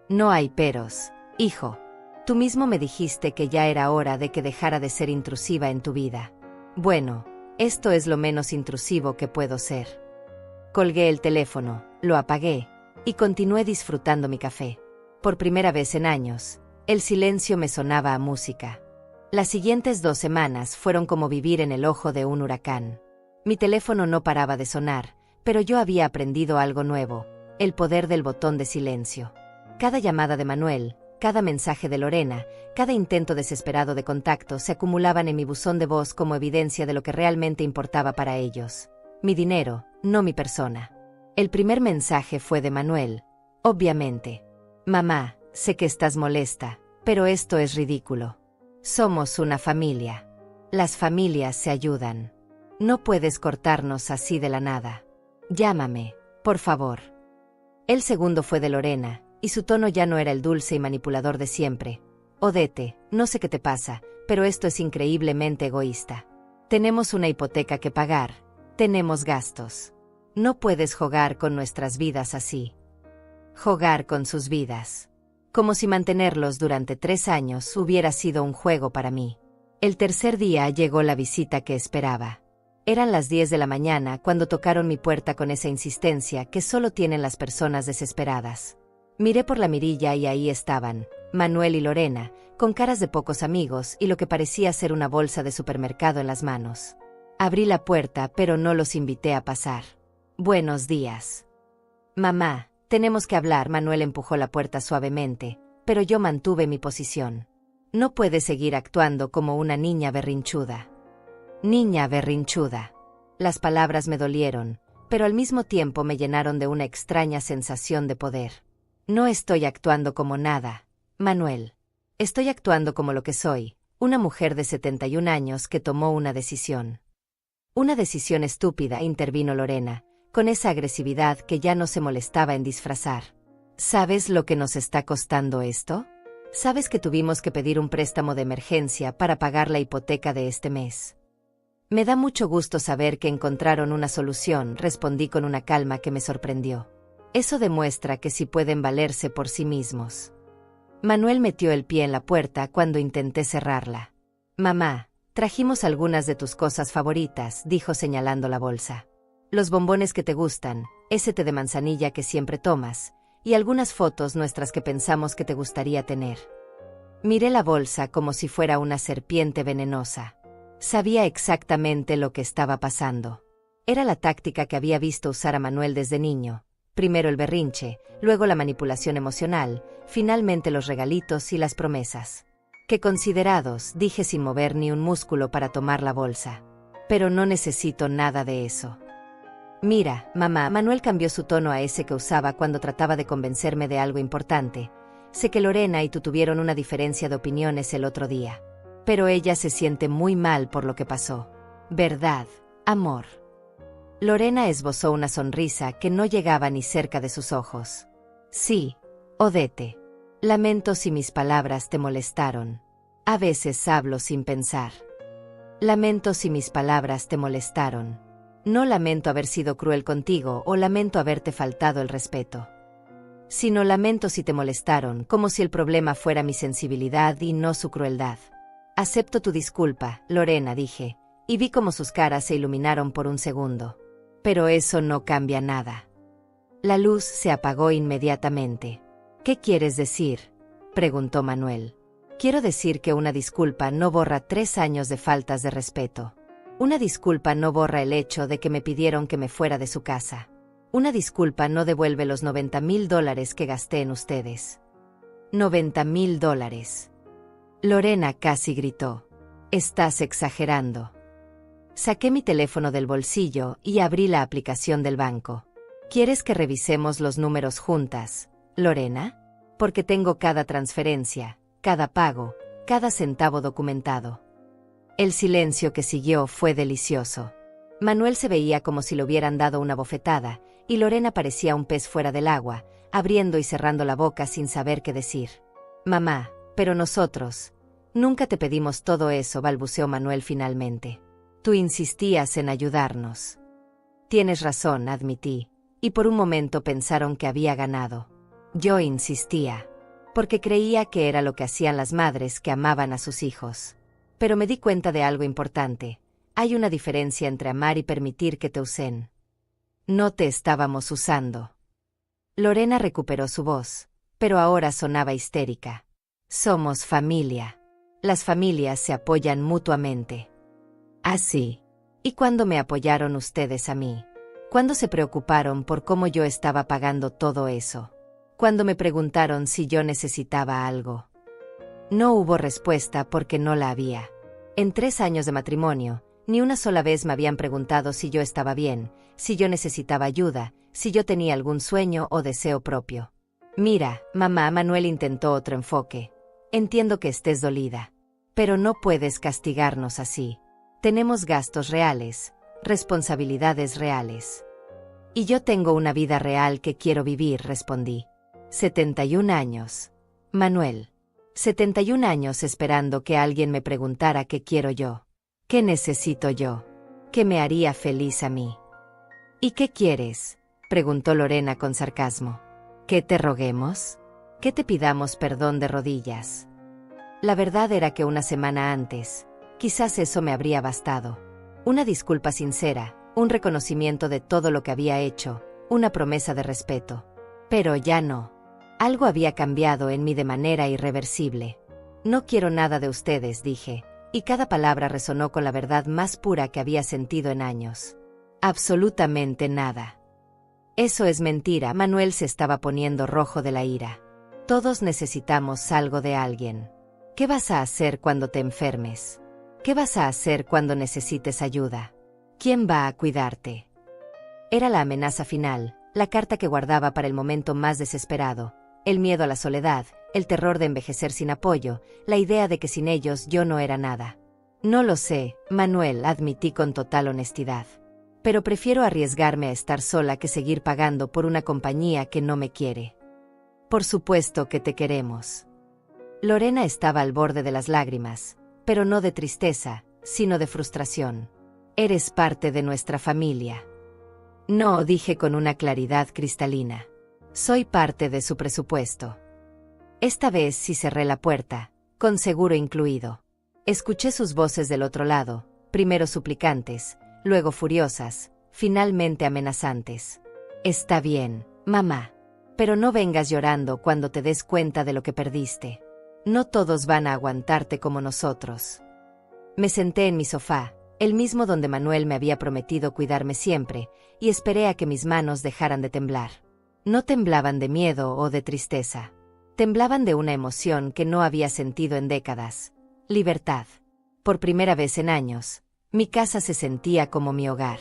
No hay peros, hijo. Tú mismo me dijiste que ya era hora de que dejara de ser intrusiva en tu vida. Bueno, esto es lo menos intrusivo que puedo ser. Colgué el teléfono, lo apagué, y continué disfrutando mi café. Por primera vez en años, el silencio me sonaba a música. Las siguientes 2 semanas fueron como vivir en el ojo de un huracán. Mi teléfono no paraba de sonar, pero yo había aprendido algo nuevo, el poder del botón de silencio. Cada llamada de Manuel, cada mensaje de Lorena, cada intento desesperado de contacto se acumulaban en mi buzón de voz como evidencia de lo que realmente importaba para ellos. Mi dinero, no mi persona. El primer mensaje fue de Manuel. Obviamente. Mamá, sé que estás molesta, pero esto es ridículo. Somos una familia. Las familias se ayudan. No puedes cortarnos así de la nada. Llámame, por favor. El segundo fue de Lorena, y su tono ya no era el dulce y manipulador de siempre. Odette, no sé qué te pasa, pero esto es increíblemente egoísta. Tenemos una hipoteca que pagar. Tenemos gastos. No puedes jugar con nuestras vidas así. Jugar con sus vidas. Como si mantenerlos durante 3 años hubiera sido un juego para mí. El tercer día llegó la visita que esperaba. Eran las 10 de la mañana cuando tocaron mi puerta con esa insistencia que solo tienen las personas desesperadas. Miré por la mirilla y ahí estaban, Manuel y Lorena, con caras de pocos amigos y lo que parecía ser una bolsa de supermercado en las manos. Abrí la puerta, pero no los invité a pasar. Buenos días. Mamá, tenemos que hablar. Manuel empujó la puerta suavemente, pero yo mantuve mi posición. No puedes seguir actuando como una niña berrinchuda. Niña berrinchuda. Las palabras me dolieron, pero al mismo tiempo me llenaron de una extraña sensación de poder. No estoy actuando como nada, Manuel. Estoy actuando como lo que soy, una mujer de 71 años que tomó una decisión. Una decisión estúpida, intervino Lorena, con esa agresividad que ya no se molestaba en disfrazar. ¿Sabes lo que nos está costando esto? ¿Sabes que tuvimos que pedir un préstamo de emergencia para pagar la hipoteca de este mes? Me da mucho gusto saber que encontraron una solución, respondí con una calma que me sorprendió. Eso demuestra que sí pueden valerse por sí mismos. Manuel metió el pie en la puerta cuando intenté cerrarla. Mamá, trajimos algunas de tus cosas favoritas, dijo señalando la bolsa. Los bombones que te gustan, ese té de manzanilla que siempre tomas, y algunas fotos nuestras que pensamos que te gustaría tener. Miré la bolsa como si fuera una serpiente venenosa. Sabía exactamente lo que estaba pasando. Era la táctica que había visto usar a Manuel desde niño. Primero el berrinche, luego la manipulación emocional, finalmente los regalitos y las promesas. ¡Qué considerados!, dije sin mover ni un músculo para tomar la bolsa. Pero no necesito nada de eso. Mira, mamá, Manuel cambió su tono a ese que usaba cuando trataba de convencerme de algo importante. Sé que Lorena y tú tuvieron una diferencia de opiniones el otro día. Pero ella se siente muy mal por lo que pasó. ¿Verdad, amor? Lorena esbozó una sonrisa que no llegaba ni cerca de sus ojos. Sí, Odette. Lamento si mis palabras te molestaron. A veces hablo sin pensar. Lamento si mis palabras te molestaron. No lamento haber sido cruel contigo o lamento haberte faltado el respeto. Sino lamento si te molestaron, como si el problema fuera mi sensibilidad y no su crueldad. Acepto tu disculpa, Lorena, dije, y vi cómo sus caras se iluminaron por un segundo. Pero eso no cambia nada. La luz se apagó inmediatamente. ¿Qué quieres decir?, preguntó Manuel. Quiero decir que una disculpa no borra 3 años de faltas de respeto. Una disculpa no borra el hecho de que me pidieron que me fuera de su casa. Una disculpa no devuelve los $90,000 que gasté en ustedes. $90,000. Lorena casi gritó. Estás exagerando. Saqué mi teléfono del bolsillo y abrí la aplicación del banco. ¿Quieres que revisemos los números juntas, Lorena? Porque tengo cada transferencia, cada pago, cada centavo documentado. El silencio que siguió fue delicioso. Manuel se veía como si le hubieran dado una bofetada, y Lorena parecía un pez fuera del agua, abriendo y cerrando la boca sin saber qué decir. Mamá, pero nosotros. Nunca te pedimos todo eso, balbuceó Manuel finalmente. Tú insistías en ayudarnos. Tienes razón, admití, y por un momento pensaron que había ganado. Yo insistía, porque creía que era lo que hacían las madres que amaban a sus hijos. Pero me di cuenta de algo importante. Hay una diferencia entre amar y permitir que te usen. No te estábamos usando. Lorena recuperó su voz, pero ahora sonaba histérica. Somos familia. Las familias se apoyan mutuamente. Así. ¿Y cuándo me apoyaron ustedes a mí? ¿Cuándo se preocuparon por cómo yo estaba pagando todo eso? ¿Cuándo me preguntaron si yo necesitaba algo? No hubo respuesta porque no la había. En 3 años de matrimonio, ni una sola vez me habían preguntado si yo estaba bien, si yo necesitaba ayuda, si yo tenía algún sueño o deseo propio. Mira, mamá, Manuel intentó otro enfoque. Entiendo que estés dolida. Pero no puedes castigarnos así. Tenemos gastos reales, responsabilidades reales. Y yo tengo una vida real que quiero vivir, respondí. 71 años. Manuel. 71 años esperando que alguien me preguntara qué quiero yo. ¿Qué necesito yo? ¿Qué me haría feliz a mí? ¿Y qué quieres?, preguntó Lorena con sarcasmo. ¿Que te roguemos? ¿Que te pidamos perdón de rodillas? La verdad era que una semana antes, quizás eso me habría bastado. Una disculpa sincera, un reconocimiento de todo lo que había hecho, una promesa de respeto. Pero ya no. Algo había cambiado en mí de manera irreversible. No quiero nada de ustedes, dije, y cada palabra resonó con la verdad más pura que había sentido en años. Absolutamente nada. Eso es mentira, Manuel se estaba poniendo rojo de la ira. Todos necesitamos algo de alguien. ¿Qué vas a hacer cuando te enfermes? ¿Qué vas a hacer cuando necesites ayuda? ¿Quién va a cuidarte? Era la amenaza final, la carta que guardaba para el momento más desesperado, el miedo a la soledad, el terror de envejecer sin apoyo, la idea de que sin ellos yo no era nada. No lo sé, Manuel, admití con total honestidad. Pero prefiero arriesgarme a estar sola que seguir pagando por una compañía que no me quiere. Por supuesto que te queremos. Lorena estaba al borde de las lágrimas, pero no de tristeza, sino de frustración. Eres parte de nuestra familia. No, dije con una claridad cristalina. Soy parte de su presupuesto. Esta vez sí cerré la puerta, con seguro incluido. Escuché sus voces del otro lado, primero suplicantes, luego furiosas, finalmente amenazantes. Está bien, mamá. Pero no vengas llorando cuando te des cuenta de lo que perdiste. No todos van a aguantarte como nosotros. Me senté en mi sofá, el mismo donde Manuel me había prometido cuidarme siempre, y esperé a que mis manos dejaran de temblar. No temblaban de miedo o de tristeza. Temblaban de una emoción que no había sentido en décadas. Libertad. Por primera vez en años, mi casa se sentía como mi hogar.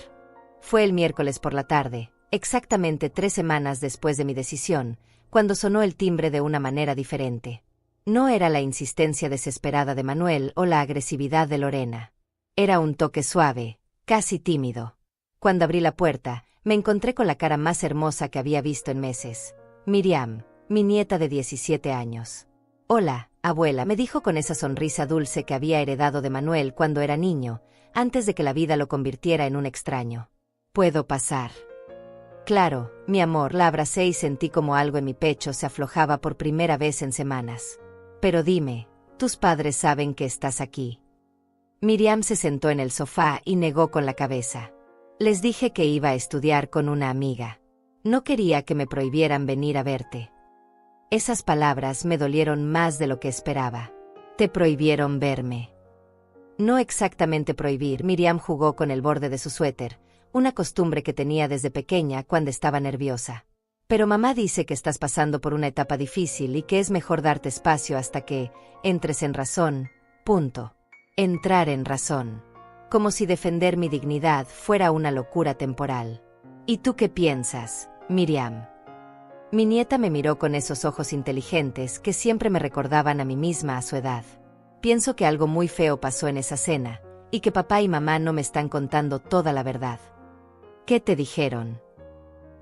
Fue el miércoles por la tarde, exactamente 3 semanas después de mi decisión, cuando sonó el timbre de una manera diferente. No era la insistencia desesperada de Manuel o la agresividad de Lorena. Era un toque suave, casi tímido. Cuando abrí la puerta, me encontré con la cara más hermosa que había visto en meses. Miriam, mi nieta de 17 años. Hola, abuela, me dijo con esa sonrisa dulce que había heredado de Manuel cuando era niño, antes de que la vida lo convirtiera en un extraño. ¿Puedo pasar? Claro, mi amor, la abracé y sentí como algo en mi pecho se aflojaba por primera vez en semanas. Pero dime, tus padres saben que estás aquí. Miriam se sentó en el sofá y negó con la cabeza. Les dije que iba a estudiar con una amiga. No quería que me prohibieran venir a verte. Esas palabras me dolieron más de lo que esperaba. Te prohibieron verme. No exactamente prohibir, Miriam jugó con el borde de su suéter, una costumbre que tenía desde pequeña cuando estaba nerviosa. Pero mamá dice que estás pasando por una etapa difícil y que es mejor darte espacio hasta que entres en razón. Punto. Entrar en razón. Como si defender mi dignidad fuera una locura temporal. ¿Y tú qué piensas, Miriam? Mi nieta me miró con esos ojos inteligentes que siempre me recordaban a mí misma a su edad. Pienso que algo muy feo pasó en esa cena, y que papá y mamá no me están contando toda la verdad. ¿Qué te dijeron?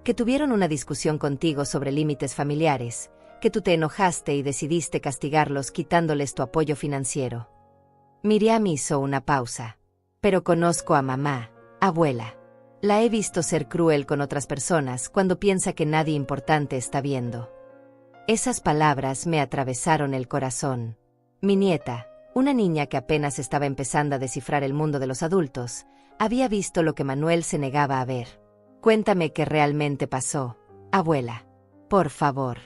Que tuvieron una discusión contigo sobre límites familiares, que tú te enojaste y decidiste castigarlos quitándoles tu apoyo financiero. Miriam hizo una pausa. Pero conozco a mamá, abuela. La he visto ser cruel con otras personas cuando piensa que nadie importante está viendo. Esas palabras me atravesaron el corazón. Mi nieta, una niña que apenas estaba empezando a descifrar el mundo de los adultos, había visto lo que Manuel se negaba a ver. Cuéntame qué realmente pasó, abuela. Por favor.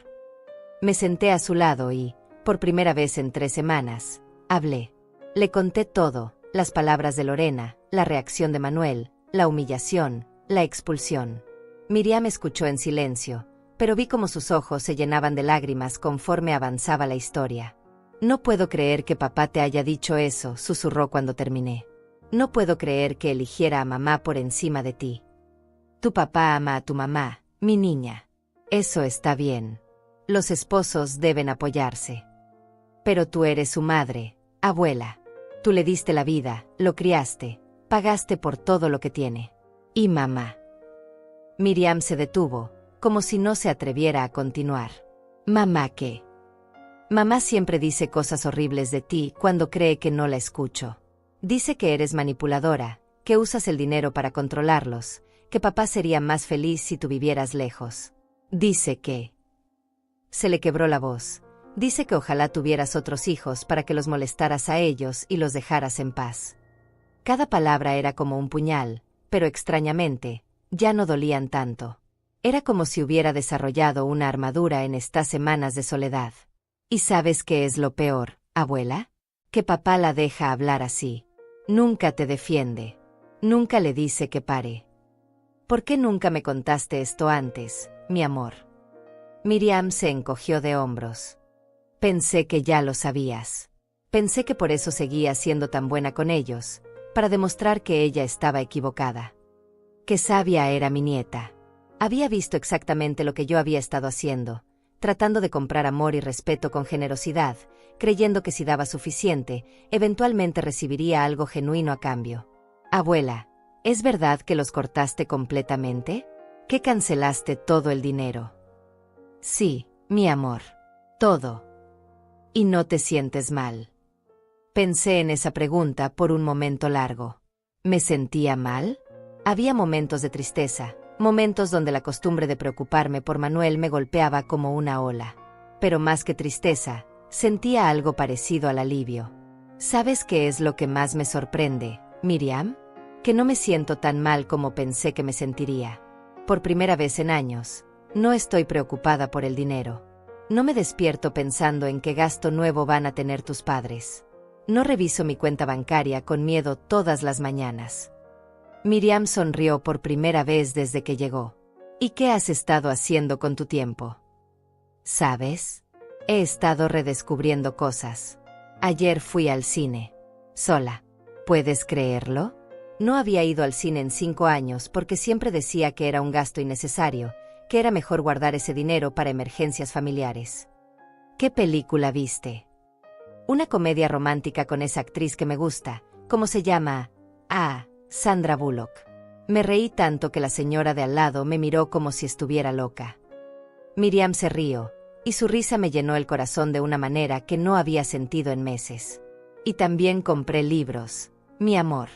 Me senté a su lado y, por primera vez en 3 semanas, hablé. Le conté todo, las palabras de Lorena, la reacción de Manuel, la humillación, la expulsión. Miriam escuchó en silencio, pero vi cómo sus ojos se llenaban de lágrimas conforme avanzaba la historia. No puedo creer que papá te haya dicho eso, susurró cuando terminé. No puedo creer que eligiera a mamá por encima de ti. Tu papá ama a tu mamá, mi niña. Eso está bien. Los esposos deben apoyarse. Pero tú eres su madre, abuela. Tú le diste la vida, lo criaste, pagaste por todo lo que tiene. ¿Y mamá? Miriam se detuvo, como si no se atreviera a continuar. ¿Mamá qué? Mamá siempre dice cosas horribles de ti cuando cree que no la escucho. Dice que eres manipuladora, que usas el dinero para controlarlos, que papá sería más feliz si tú vivieras lejos. Dice que... Se le quebró la voz. Dice que ojalá tuvieras otros hijos para que los molestaras a ellos y los dejaras en paz. Cada palabra era como un puñal, pero extrañamente, ya no dolían tanto. Era como si hubiera desarrollado una armadura en estas semanas de soledad. ¿Y sabes qué es lo peor, abuela? Que papá la deja hablar así. Nunca te defiende. Nunca le dice que pare. ¿Por qué nunca me contaste esto antes, mi amor? Miriam se encogió de hombros. Pensé que ya lo sabías. Pensé que por eso seguía siendo tan buena con ellos, para demostrar que ella estaba equivocada. Qué sabia era mi nieta. Había visto exactamente lo que yo había estado haciendo, tratando de comprar amor y respeto con generosidad, creyendo que si daba suficiente, eventualmente recibiría algo genuino a cambio. Abuela, ¿es verdad que los cortaste completamente? ¿Que cancelaste todo el dinero? Sí, mi amor. Todo. ¿Y no te sientes mal? Pensé en esa pregunta por un momento largo. ¿Me sentía mal? Había momentos de tristeza, momentos donde la costumbre de preocuparme por Manuel me golpeaba como una ola. Pero más que tristeza, sentía algo parecido al alivio. ¿Sabes qué es lo que más me sorprende, Miriam? Que no me siento tan mal como pensé que me sentiría. Por primera vez en años, no estoy preocupada por el dinero. No me despierto pensando en qué gasto nuevo van a tener tus padres. No reviso mi cuenta bancaria con miedo todas las mañanas. Miriam sonrió por primera vez desde que llegó. ¿Y qué has estado haciendo con tu tiempo? ¿Sabes? He estado redescubriendo cosas. Ayer fui al cine. Sola. ¿Puedes creerlo? No había ido al cine en 5 años porque siempre decía que era un gasto innecesario, que era mejor guardar ese dinero para emergencias familiares. ¿Qué película viste? Una comedia romántica con esa actriz que me gusta. ¿Cómo se llama? Sandra Bullock. Me reí tanto que la señora de al lado me miró como si estuviera loca. Miriam se rió, y su risa me llenó el corazón de una manera que no había sentido en meses. Y también compré libros, mi amor.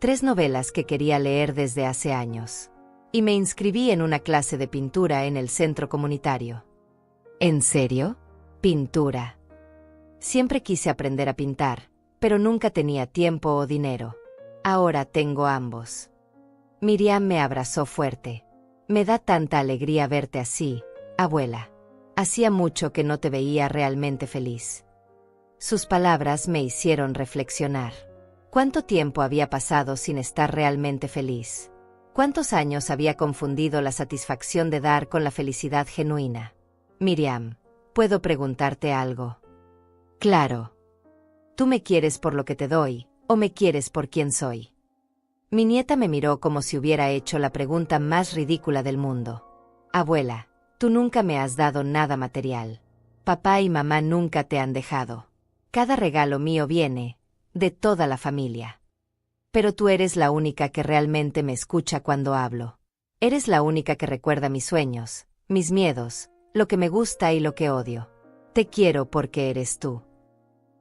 3 novelas que quería leer desde hace años. Y me inscribí en una clase de pintura en el centro comunitario. ¿En serio? Pintura. Siempre quise aprender a pintar, pero nunca tenía tiempo o dinero. Ahora tengo ambos. Miriam me abrazó fuerte. Me da tanta alegría verte así, abuela. Hacía mucho que no te veía realmente feliz. Sus palabras me hicieron reflexionar. ¿Cuánto tiempo había pasado sin estar realmente feliz? ¿Cuántos años había confundido la satisfacción de dar con la felicidad genuina? Miriam, ¿puedo preguntarte algo? Claro. ¿Tú me quieres por lo que te doy, o me quieres por quien soy? Mi nieta me miró como si hubiera hecho la pregunta más ridícula del mundo. Abuela, tú nunca me has dado nada material. Papá y mamá nunca te han dejado. Cada regalo mío viene de toda la familia. Pero tú eres la única que realmente me escucha cuando hablo. Eres la única que recuerda mis sueños, mis miedos, lo que me gusta y lo que odio. Te quiero porque eres tú.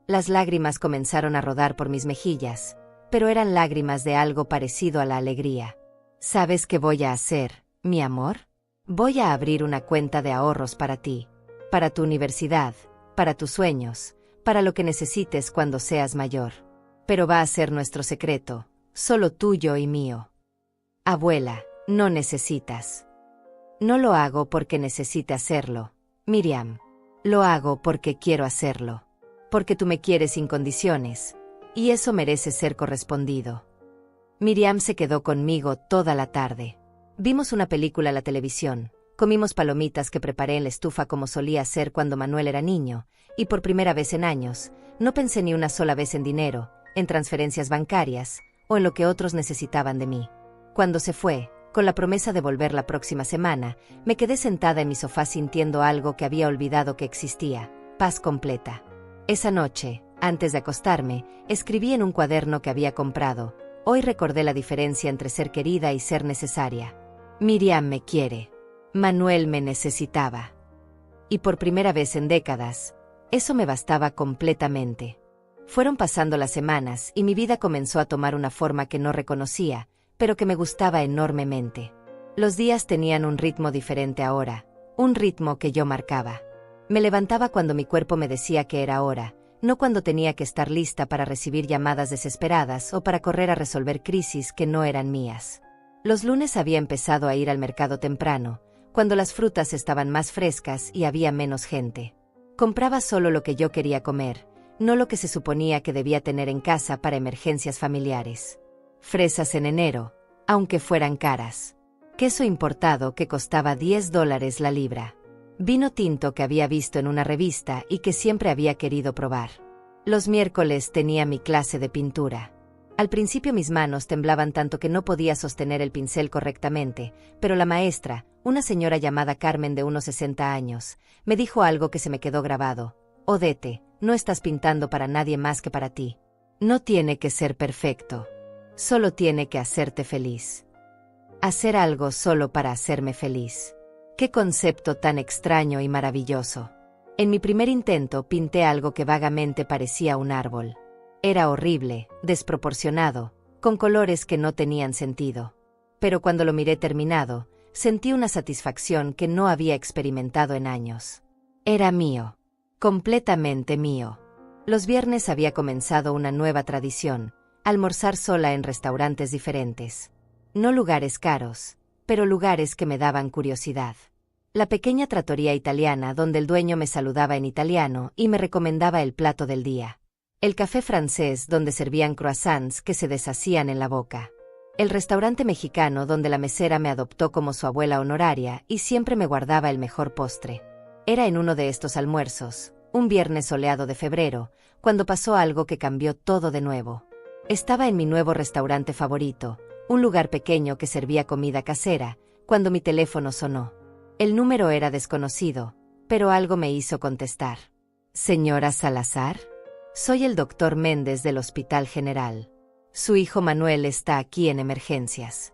Las lágrimas comenzaron a rodar por mis mejillas, pero eran lágrimas de algo parecido a la alegría. ¿Sabes qué voy a hacer, mi amor? Voy a abrir una cuenta de ahorros para ti, para tu universidad, para tus sueños, para lo que necesites cuando seas mayor. Pero va a ser nuestro secreto, solo tuyo y mío. Abuela, no necesitas. No lo hago porque necesite hacerlo, Miriam. Lo hago porque quiero hacerlo. Porque tú me quieres sin condiciones, y eso merece ser correspondido. Miriam se quedó conmigo toda la tarde. Vimos una película a la televisión, comimos palomitas que preparé en la estufa como solía hacer cuando Manuel era niño, y por primera vez en años, no pensé ni una sola vez en dinero, en transferencias bancarias, o en lo que otros necesitaban de mí. Cuando se fue, Con la promesa de volver la próxima semana, me quedé sentada en mi sofá sintiendo algo que había olvidado que existía: paz completa. Esa noche, antes de acostarme, escribí en un cuaderno que había comprado: hoy recordé la diferencia entre ser querida y ser necesaria. Miriam me quiere. Manuel me necesitaba. Y por primera vez en décadas, eso me bastaba completamente. Fueron pasando las semanas y mi vida comenzó a tomar una forma que no reconocía, pero que me gustaba enormemente. Los días tenían un ritmo diferente ahora, un ritmo que yo marcaba. Me levantaba cuando mi cuerpo me decía que era hora, no cuando tenía que estar lista para recibir llamadas desesperadas o para correr a resolver crisis que no eran mías. Los lunes había empezado a ir al mercado temprano, cuando las frutas estaban más frescas y había menos gente. Compraba solo lo que yo quería comer, no lo que se suponía que debía tener en casa para emergencias familiares. Fresas en enero, aunque fueran caras. Queso importado que costaba $10 la libra. Vino tinto que había visto en una revista y que siempre había querido probar. Los miércoles tenía mi clase de pintura. Al principio mis manos temblaban tanto que no podía sostener el pincel correctamente, pero la maestra, una señora llamada Carmen de unos 60 años, me dijo algo que se me quedó grabado: Odete, no estás pintando para nadie más que para ti. No tiene que ser perfecto. Solo tiene que hacerte feliz. Hacer algo solo para hacerme feliz. ¡Qué concepto tan extraño y maravilloso! En mi primer intento pinté algo que vagamente parecía un árbol. Era horrible, desproporcionado, con colores que no tenían sentido. Pero cuando lo miré terminado, sentí una satisfacción que no había experimentado en años. Era mío. Completamente mío. Los viernes había comenzado una nueva tradición: almorzar sola en restaurantes diferentes. No lugares caros, pero lugares que me daban curiosidad. La pequeña trattoria italiana donde el dueño me saludaba en italiano y me recomendaba el plato del día. El café francés donde servían croissants que se deshacían en la boca. El restaurante mexicano donde la mesera me adoptó como su abuela honoraria y siempre me guardaba el mejor postre. Era en uno de estos almuerzos, un viernes soleado de febrero, cuando pasó algo que cambió todo de nuevo. Estaba en mi nuevo restaurante favorito, un lugar pequeño que servía comida casera, cuando mi teléfono sonó. El número era desconocido, pero algo me hizo contestar. ¿Señora Salazar? Soy el doctor Méndez del Hospital General. Su hijo Manuel está aquí en emergencias.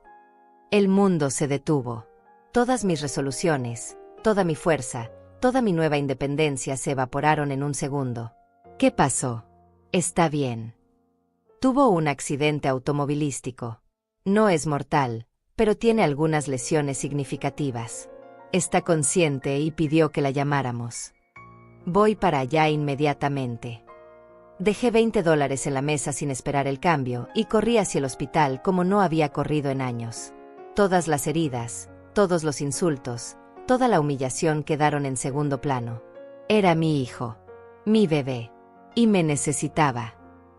El mundo se detuvo. Todas mis resoluciones, toda mi fuerza, toda mi nueva independencia se evaporaron en un segundo. ¿Qué pasó? Está bien. Tuvo un accidente automovilístico. No es mortal, pero tiene algunas lesiones significativas. Está consciente y pidió que la llamáramos. Voy para allá inmediatamente. Dejé $20 en la mesa sin esperar el cambio y corrí hacia el hospital como no había corrido en años. Todas las heridas, todos los insultos, toda la humillación quedaron en segundo plano. Era mi hijo, mi bebé, y me necesitaba.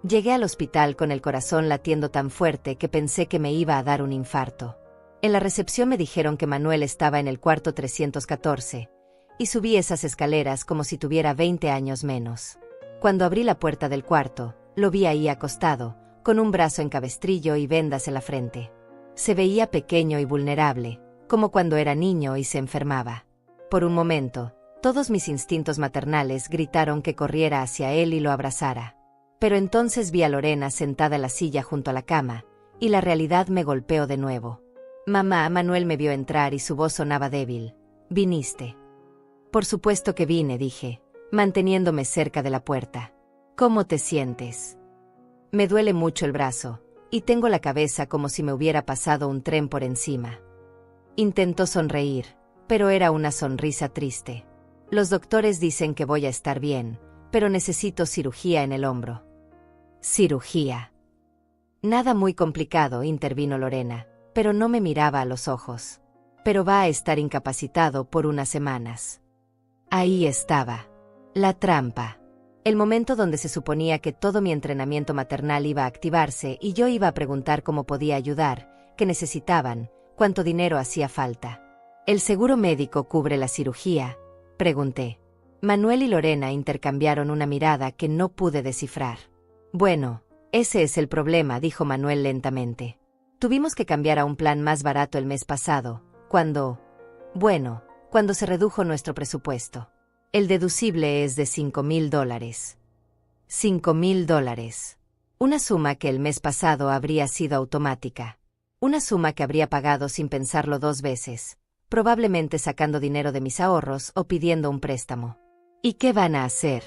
Llegué al hospital con el corazón latiendo tan fuerte que pensé que me iba a dar un infarto. En la recepción me dijeron que Manuel estaba en el cuarto 314, y subí esas escaleras como si tuviera 20 años menos. Cuando abrí la puerta del cuarto, lo vi ahí acostado, con un brazo en cabestrillo y vendas en la frente. Se veía pequeño y vulnerable, como cuando era niño y se enfermaba. Por un momento, todos mis instintos maternales gritaron que corriera hacia él y lo abrazara. Pero entonces vi a Lorena sentada en la silla junto a la cama, y la realidad me golpeó de nuevo. Mamá, Manuel me vio entrar y su voz sonaba débil. ¿Viniste? Por supuesto que vine, dije, manteniéndome cerca de la puerta. ¿Cómo te sientes? Me duele mucho el brazo, y tengo la cabeza como si me hubiera pasado un tren por encima. Intentó sonreír, pero era una sonrisa triste. Los doctores dicen que voy a estar bien, pero necesito cirugía en el hombro. ¿Cirugía? Nada muy complicado, intervino Lorena, pero no me miraba a los ojos. Pero va a estar incapacitado por unas semanas. Ahí estaba. La trampa. El momento donde se suponía que todo mi entrenamiento maternal iba a activarse y yo iba a preguntar cómo podía ayudar, qué necesitaban, cuánto dinero hacía falta. ¿El seguro médico cubre la cirugía?, pregunté. Manuel y Lorena intercambiaron una mirada que no pude descifrar. Bueno, ese es el problema, dijo Manuel lentamente. Tuvimos que cambiar a un plan más barato el mes pasado, cuando se redujo nuestro presupuesto. El deducible es de $5,000. $5,000. Una suma que el mes pasado habría sido automática. Una suma que habría pagado sin pensarlo 2 veces, probablemente sacando dinero de mis ahorros o pidiendo un préstamo. ¿Y qué van a hacer?,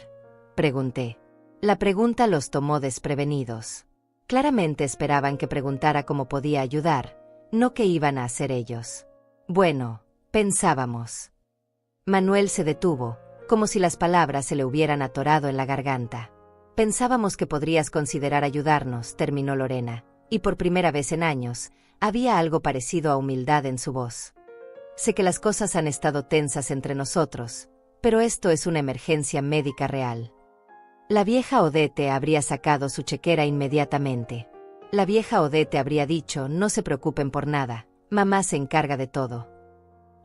pregunté. La pregunta los tomó desprevenidos. Claramente esperaban que preguntara cómo podía ayudar, no qué iban a hacer ellos. Bueno, pensábamos. Manuel se detuvo, como si las palabras se le hubieran atorado en la garganta. Pensábamos que podrías considerar ayudarnos, terminó Lorena, y por primera vez en años, había algo parecido a humildad en su voz. Sé que las cosas han estado tensas entre nosotros, pero esto es una emergencia médica real. La vieja Odette habría sacado su chequera inmediatamente. La vieja Odette habría dicho, no se preocupen por nada, mamá se encarga de todo.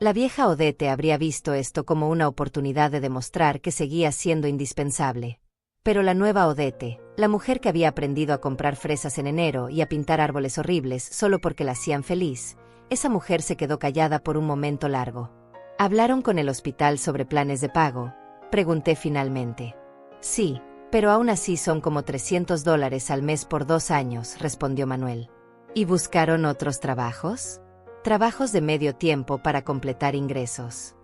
La vieja Odette habría visto esto como una oportunidad de demostrar que seguía siendo indispensable. Pero la nueva Odette, la mujer que había aprendido a comprar fresas en enero y a pintar árboles horribles solo porque la hacían feliz, esa mujer se quedó callada por un momento largo. ¿Hablaron con el hospital sobre planes de pago?, pregunté finalmente. Sí, pero aún así son como $300 al mes por 2 años, respondió Manuel. ¿Y buscaron otros trabajos? Trabajos de medio tiempo para completar ingresos.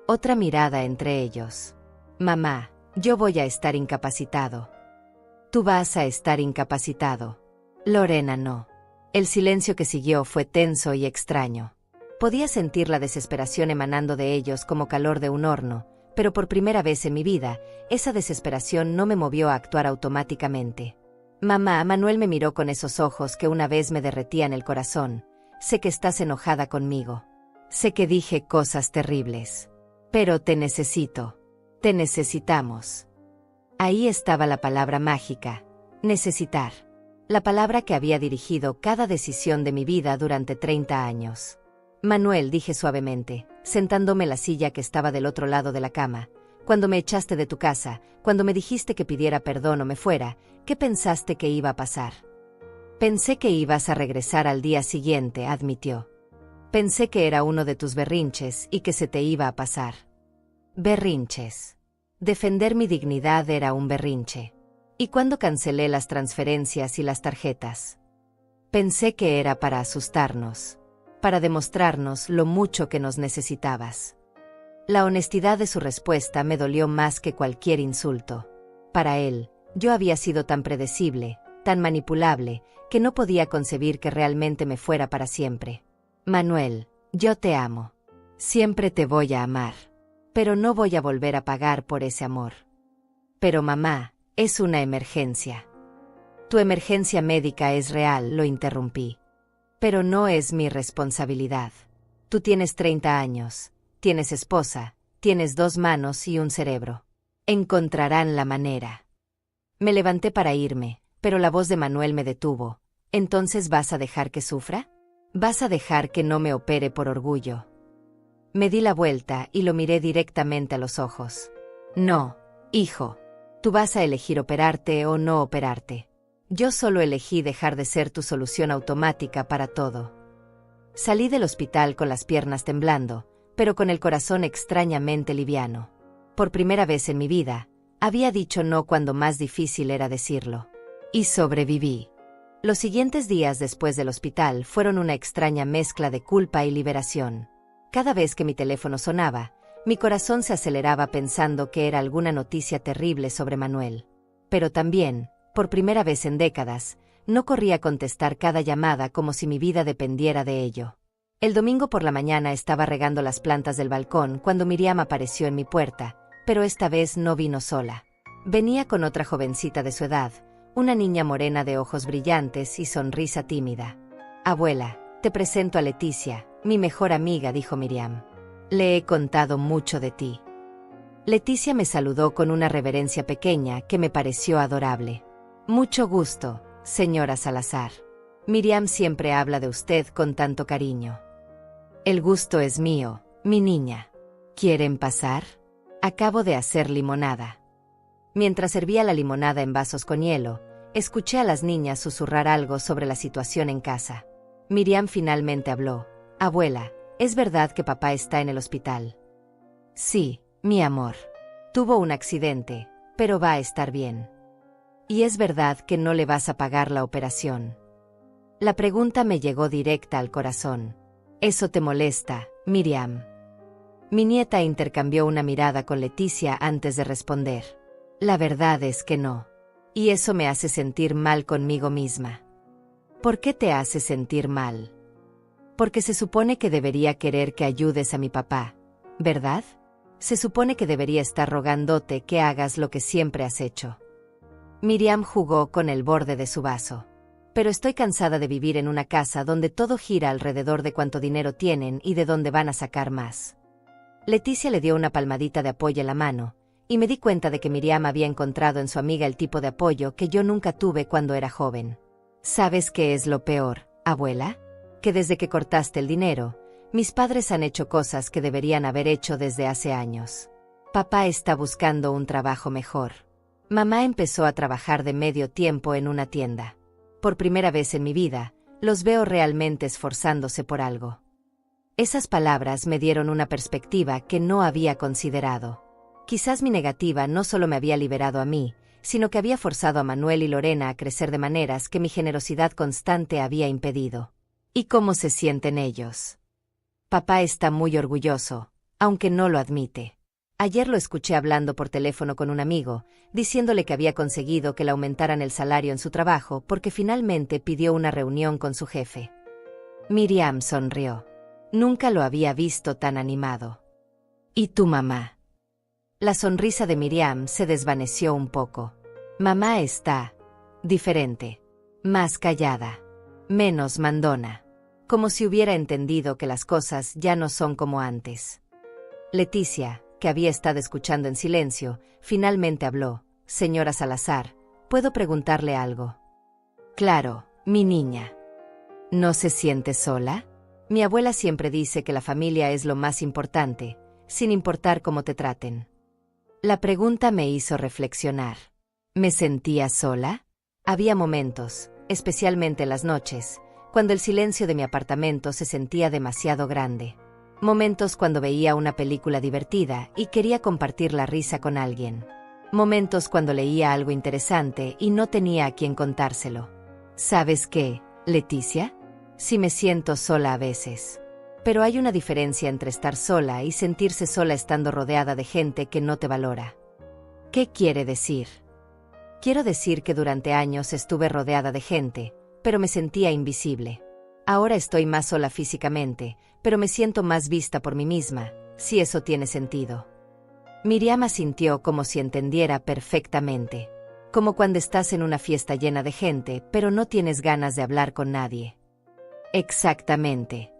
Otra mirada entre ellos. Mamá, yo voy a estar incapacitado. Tú vas a estar incapacitado. Lorena no. El silencio que siguió fue tenso y extraño. Podía sentir la desesperación emanando de ellos como calor de un horno, pero por primera vez en mi vida, esa desesperación no me movió a actuar automáticamente. Mamá, Manuel me miró con esos ojos que una vez me derretían el corazón. Sé que estás enojada conmigo. Sé que dije cosas terribles. Pero te necesito. Te necesitamos. Ahí estaba la palabra mágica, necesitar. La palabra que había dirigido cada decisión de mi vida durante 30 años. Manuel, dije suavemente, sentándome en la silla que estaba del otro lado de la cama, cuando me echaste de tu casa, cuando me dijiste que pidiera perdón o me fuera, ¿qué pensaste que iba a pasar? Pensé que ibas a regresar al día siguiente, admitió. Pensé que era uno de tus berrinches y que se te iba a pasar. Berrinches. Defender mi dignidad era un berrinche. ¿Y cuándo cancelé las transferencias y las tarjetas? Pensé que era para asustarnos, para demostrarnos lo mucho que nos necesitabas. La honestidad de su respuesta me dolió más que cualquier insulto. Para él, yo había sido tan predecible, tan manipulable, que no podía concebir que realmente me fuera para siempre. Manuel, yo te amo. Siempre te voy a amar. Pero no voy a volver a pagar por ese amor. Pero mamá, es una emergencia. Tu emergencia médica es real, lo interrumpí. Pero no es mi responsabilidad. Tú tienes 30 años, tienes esposa, tienes 2 manos y un cerebro. Encontrarán la manera. Me levanté para irme, pero la voz de Manuel me detuvo. ¿Entonces vas a dejar que sufra? ¿Vas a dejar que no me opere por orgullo? Me di la vuelta y lo miré directamente a los ojos. No, hijo. Tú vas a elegir operarte o no operarte. Yo solo elegí dejar de ser tu solución automática para todo. Salí del hospital con las piernas temblando, pero con el corazón extrañamente liviano. Por primera vez en mi vida, había dicho no cuando más difícil era decirlo. Y sobreviví. Los siguientes días después del hospital fueron una extraña mezcla de culpa y liberación. Cada vez que mi teléfono sonaba, mi corazón se aceleraba pensando que era alguna noticia terrible sobre Manuel. Pero también, por primera vez en décadas, no corría a contestar cada llamada como si mi vida dependiera de ello. El domingo por la mañana estaba regando las plantas del balcón cuando Miriam apareció en mi puerta, pero esta vez no vino sola. Venía con otra jovencita de su edad, una niña morena de ojos brillantes y sonrisa tímida. Abuela, te presento a Leticia, mi mejor amiga, dijo Miriam. Le he contado mucho de ti. Leticia me saludó con una reverencia pequeña que me pareció adorable. Mucho gusto, señora Salazar. Miriam siempre habla de usted con tanto cariño. El gusto es mío, mi niña. ¿Quieren pasar? Acabo de hacer limonada. Mientras servía la limonada en vasos con hielo, escuché a las niñas susurrar algo sobre la situación en casa. Miriam finalmente habló. Abuela, ¿es verdad que papá está en el hospital? Sí, mi amor. Tuvo un accidente, pero va a estar bien. ¿Y es verdad que no le vas a pagar la operación? La pregunta me llegó directa al corazón. ¿Eso te molesta, Miriam? Mi nieta intercambió una mirada con Leticia antes de responder. La verdad es que no. Y eso me hace sentir mal conmigo misma. ¿Por qué te hace sentir mal? Porque se supone que debería querer que ayudes a mi papá, ¿verdad? Se supone que debería estar rogándote que hagas lo que siempre has hecho. Miriam jugó con el borde de su vaso. Pero estoy cansada de vivir en una casa donde todo gira alrededor de cuánto dinero tienen y de dónde van a sacar más. Leticia le dio una palmadita de apoyo en la mano, y me di cuenta de que Miriam había encontrado en su amiga el tipo de apoyo que yo nunca tuve cuando era joven. ¿Sabes qué es lo peor, abuela? Que desde que cortaste el dinero, mis padres han hecho cosas que deberían haber hecho desde hace años. Papá está buscando un trabajo mejor. Mamá empezó a trabajar de medio tiempo en una tienda. Por primera vez en mi vida, los veo realmente esforzándose por algo. Esas palabras me dieron una perspectiva que no había considerado. Quizás mi negativa no solo me había liberado a mí, sino que había forzado a Manuel y Lorena a crecer de maneras que mi generosidad constante había impedido. ¿Y cómo se sienten ellos? Papá está muy orgulloso, aunque no lo admite. Ayer lo escuché hablando por teléfono con un amigo, diciéndole que había conseguido que le aumentaran el salario en su trabajo porque finalmente pidió una reunión con su jefe. Miriam sonrió. Nunca lo había visto tan animado. ¿Y tu mamá? La sonrisa de Miriam se desvaneció un poco. Mamá está diferente, más callada, menos mandona, como si hubiera entendido que las cosas ya no son como antes. Leticia, que había estado escuchando en silencio, finalmente habló. Señora Salazar, ¿puedo preguntarle algo? Claro, mi niña. ¿No se siente sola? Mi abuela siempre dice que la familia es lo más importante, sin importar cómo te traten. La pregunta me hizo reflexionar. ¿Me sentía sola? Había momentos, especialmente en las noches, cuando el silencio de mi apartamento se sentía demasiado grande. Momentos cuando veía una película divertida y quería compartir la risa con alguien. Momentos cuando leía algo interesante y no tenía a quien contárselo. ¿Sabes qué, Leticia? Sí me siento sola a veces. Pero hay una diferencia entre estar sola y sentirse sola estando rodeada de gente que no te valora. ¿Qué quiere decir? Quiero decir que durante años estuve rodeada de gente, pero me sentía invisible. Ahora estoy más sola físicamente, pero me siento más vista por mí misma, si eso tiene sentido. Miriam asintió como si entendiera perfectamente. Como cuando estás en una fiesta llena de gente, pero no tienes ganas de hablar con nadie. Exactamente.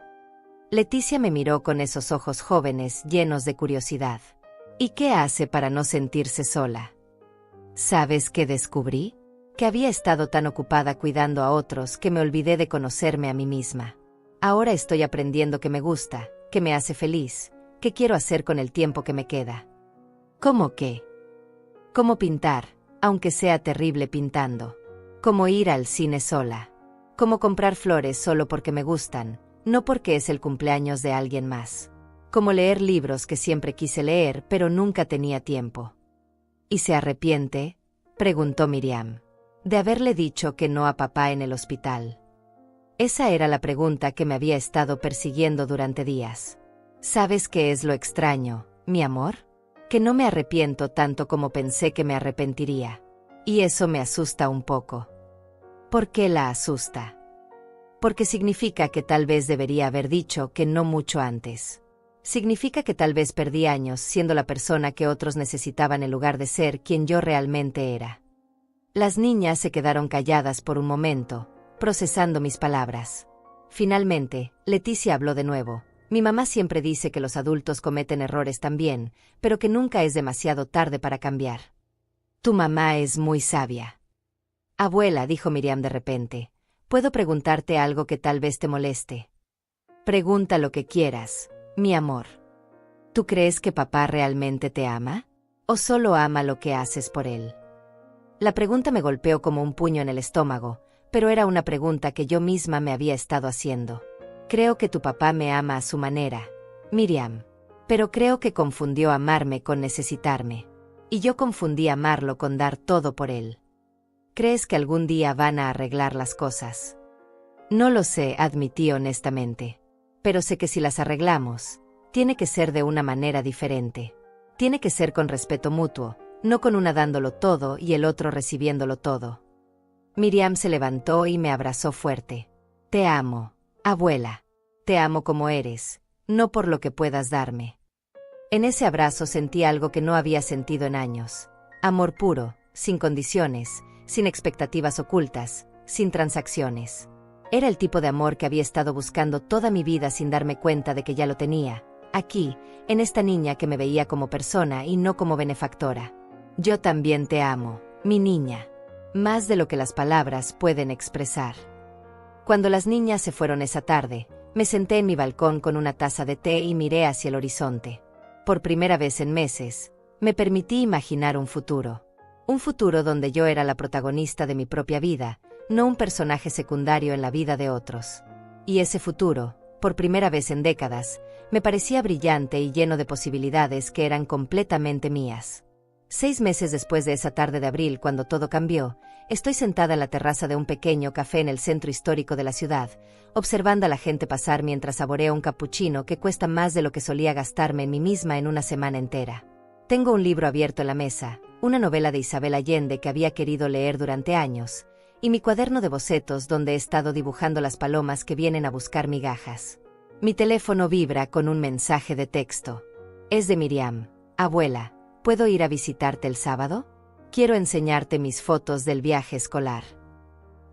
Leticia me miró con esos ojos jóvenes llenos de curiosidad. ¿Y qué hace para no sentirse sola? ¿Sabes qué descubrí? Que había estado tan ocupada cuidando a otros que me olvidé de conocerme a mí misma. Ahora estoy aprendiendo que me gusta, que me hace feliz, qué quiero hacer con el tiempo que me queda. ¿Cómo qué? Cómo pintar, aunque sea terrible pintando. Cómo ir al cine sola. Cómo comprar flores solo porque me gustan, no porque es el cumpleaños de alguien más. Cómo leer libros que siempre quise leer pero nunca tenía tiempo. ¿Y se arrepiente?, preguntó Miriam, de haberle dicho que no a papá en el hospital. Esa era la pregunta que me había estado persiguiendo durante días. ¿Sabes qué es lo extraño, mi amor? Que no me arrepiento tanto como pensé que me arrepentiría. Y eso me asusta un poco. ¿Por qué la asusta? Porque significa que tal vez debería haber dicho que no mucho antes. Significa que tal vez perdí años siendo la persona que otros necesitaban en lugar de ser quien yo realmente era. Las niñas se quedaron calladas por un momento, procesando mis palabras. Finalmente, Leticia habló de nuevo. Mi mamá siempre dice que los adultos cometen errores también, pero que nunca es demasiado tarde para cambiar. Tu mamá es muy sabia. Abuela, dijo Miriam de repente, ¿puedo preguntarte algo que tal vez te moleste? Pregunta lo que quieras, mi amor. ¿Tú crees que papá realmente te ama? ¿O solo ama lo que haces por él? La pregunta me golpeó como un puño en el estómago, pero era una pregunta que yo misma me había estado haciendo. Creo que tu papá me ama a su manera, Miriam. Pero creo que confundió amarme con necesitarme. Y yo confundí amarlo con dar todo por él. ¿Crees que algún día van a arreglar las cosas? No lo sé, admití honestamente. Pero sé que si las arreglamos, tiene que ser de una manera diferente. Tiene que ser con respeto mutuo, no con una dándolo todo y el otro recibiéndolo todo. Miriam se levantó y me abrazó fuerte. Te amo, abuela. Te amo como eres, no por lo que puedas darme. En ese abrazo sentí algo que no había sentido en años. Amor puro, sin condiciones, sin expectativas ocultas, sin transacciones. Era el tipo de amor que había estado buscando toda mi vida sin darme cuenta de que ya lo tenía, aquí, en esta niña que me veía como persona y no como benefactora. Yo también te amo, mi niña. Más de lo que las palabras pueden expresar. Cuando las niñas se fueron esa tarde, me senté en mi balcón con una taza de té y miré hacia el horizonte. Por primera vez en meses, me permití imaginar un futuro. Un futuro donde yo era la protagonista de mi propia vida, no un personaje secundario en la vida de otros. Y ese futuro, por primera vez en décadas, me parecía brillante y lleno de posibilidades que eran completamente mías. 6 meses después de esa tarde de abril, cuando todo cambió, estoy sentada en la terraza de un pequeño café en el centro histórico de la ciudad, observando a la gente pasar mientras saboreo un capuchino que cuesta más de lo que solía gastarme en mí misma en una semana entera. Tengo un libro abierto en la mesa, una novela de Isabel Allende que había querido leer durante años, y mi cuaderno de bocetos donde he estado dibujando las palomas que vienen a buscar migajas. Mi teléfono vibra con un mensaje de texto. Es de Miriam. Abuela, ¿puedo ir a visitarte el sábado? Quiero enseñarte mis fotos del viaje escolar.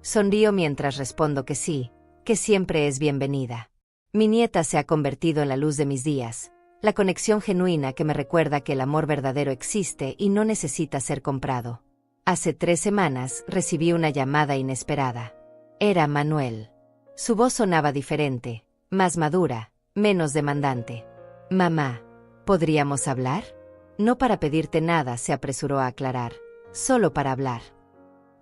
Sonrío mientras respondo que sí, que siempre es bienvenida. Mi nieta se ha convertido en la luz de mis días, la conexión genuina que me recuerda que el amor verdadero existe y no necesita ser comprado. Hace 3 semanas recibí una llamada inesperada. Era Manuel. Su voz sonaba diferente, más madura, menos demandante. Mamá, ¿podríamos hablar? No para pedirte nada, se apresuró a aclarar, solo para hablar.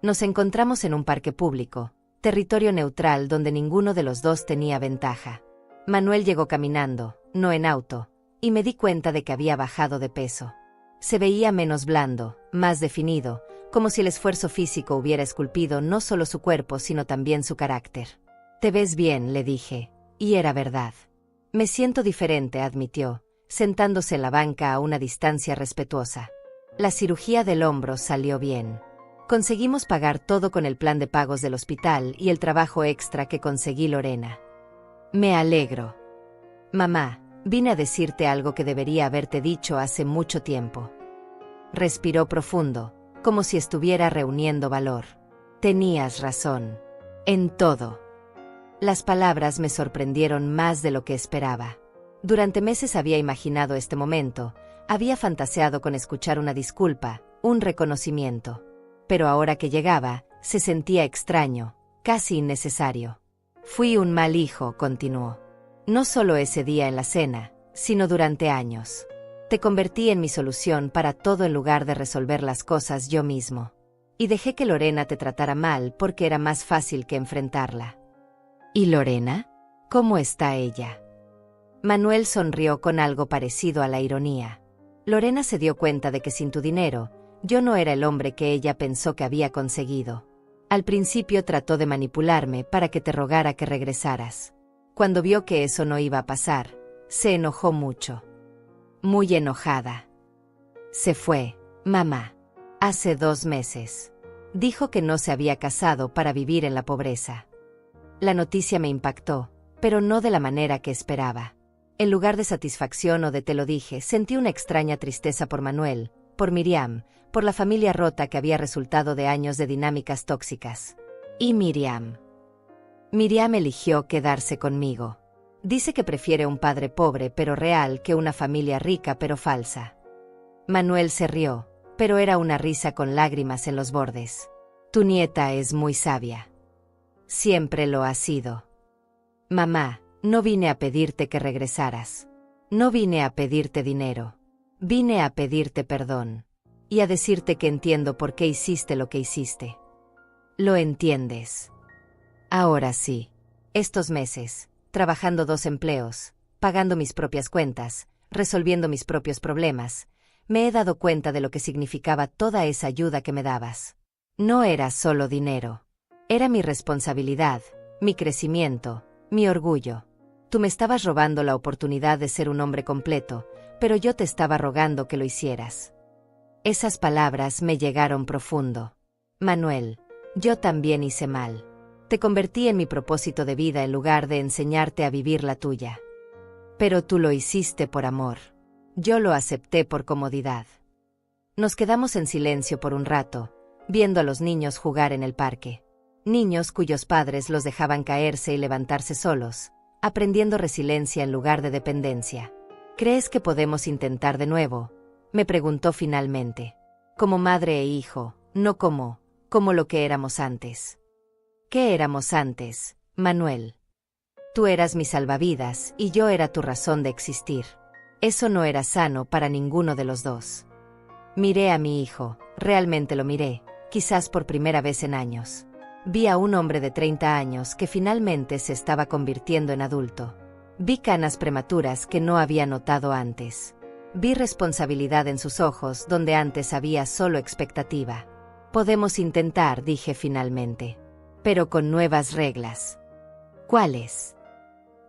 Nos encontramos en un parque público, territorio neutral donde ninguno de los dos tenía ventaja. Manuel llegó caminando, no en auto, y me di cuenta de que había bajado de peso. Se veía menos blando, más definido, como si el esfuerzo físico hubiera esculpido no solo su cuerpo sino también su carácter. Te ves bien, le dije, y era verdad. Me siento diferente, admitió, sentándose en la banca a una distancia respetuosa. La cirugía del hombro salió bien. Conseguimos pagar todo con el plan de pagos del hospital y el trabajo extra que conseguí, Lorena. Me alegro. Mamá, vine a decirte algo que debería haberte dicho hace mucho tiempo. Respiró profundo, como si estuviera reuniendo valor. Tenías razón. En todo. Las palabras me sorprendieron más de lo que esperaba. Durante meses había imaginado este momento, había fantaseado con escuchar una disculpa, un reconocimiento. Pero ahora que llegaba, se sentía extraño, casi innecesario. Fui un mal hijo, continuó. No solo ese día en la cena, sino durante años. Te convertí en mi solución para todo en lugar de resolver las cosas yo mismo. Y dejé que Lorena te tratara mal porque era más fácil que enfrentarla. ¿Y Lorena? ¿Cómo está ella? Manuel sonrió con algo parecido a la ironía. Lorena se dio cuenta de que sin tu dinero, yo no era el hombre que ella pensó que había conseguido. Al principio trató de manipularme para que te rogara que regresaras. Cuando vio que eso no iba a pasar, se enojó mucho. Muy enojada. Se fue, mamá. Hace 2 meses. Dijo que no se había casado para vivir en la pobreza. La noticia me impactó, pero no de la manera que esperaba. En lugar de satisfacción o de te lo dije, sentí una extraña tristeza por Manuel, por Miriam, por la familia rota que había resultado de años de dinámicas tóxicas. Y Miriam. Miriam eligió quedarse conmigo. Dice que prefiere un padre pobre pero real que una familia rica pero falsa. Manuel se rió, pero era una risa con lágrimas en los bordes. Tu nieta es muy sabia. Siempre lo ha sido. Mamá, no vine a pedirte que regresaras. No vine a pedirte dinero. Vine a pedirte perdón. Y a decirte que entiendo por qué hiciste lo que hiciste. ¿Lo entiendes? Ahora sí. Estos meses, trabajando 2 empleos, pagando mis propias cuentas, resolviendo mis propios problemas, me he dado cuenta de lo que significaba toda esa ayuda que me dabas. No era solo dinero. Era mi responsabilidad, mi crecimiento, mi orgullo. Tú me estabas robando la oportunidad de ser un hombre completo, pero yo te estaba rogando que lo hicieras. Esas palabras me llegaron profundo. Manuel, yo también hice mal. Te convertí en mi propósito de vida en lugar de enseñarte a vivir la tuya. Pero tú lo hiciste por amor. Yo lo acepté por comodidad. Nos quedamos en silencio por un rato, viendo a los niños jugar en el parque. Niños cuyos padres los dejaban caerse y levantarse solos, aprendiendo resiliencia en lugar de dependencia. ¿Crees que podemos intentar de nuevo?, me preguntó finalmente. Como madre e hijo, no como lo que éramos antes. ¿Qué éramos antes, Manuel? Tú eras mi salvavidas y yo era tu razón de existir. Eso no era sano para ninguno de los dos. Miré a mi hijo, realmente lo miré, quizás por primera vez en años. Vi a un hombre de 30 años que finalmente se estaba convirtiendo en adulto. Vi canas prematuras que no había notado antes. Vi responsabilidad en sus ojos donde antes había solo expectativa. Podemos intentar, dije finalmente. Pero con nuevas reglas. ¿Cuáles?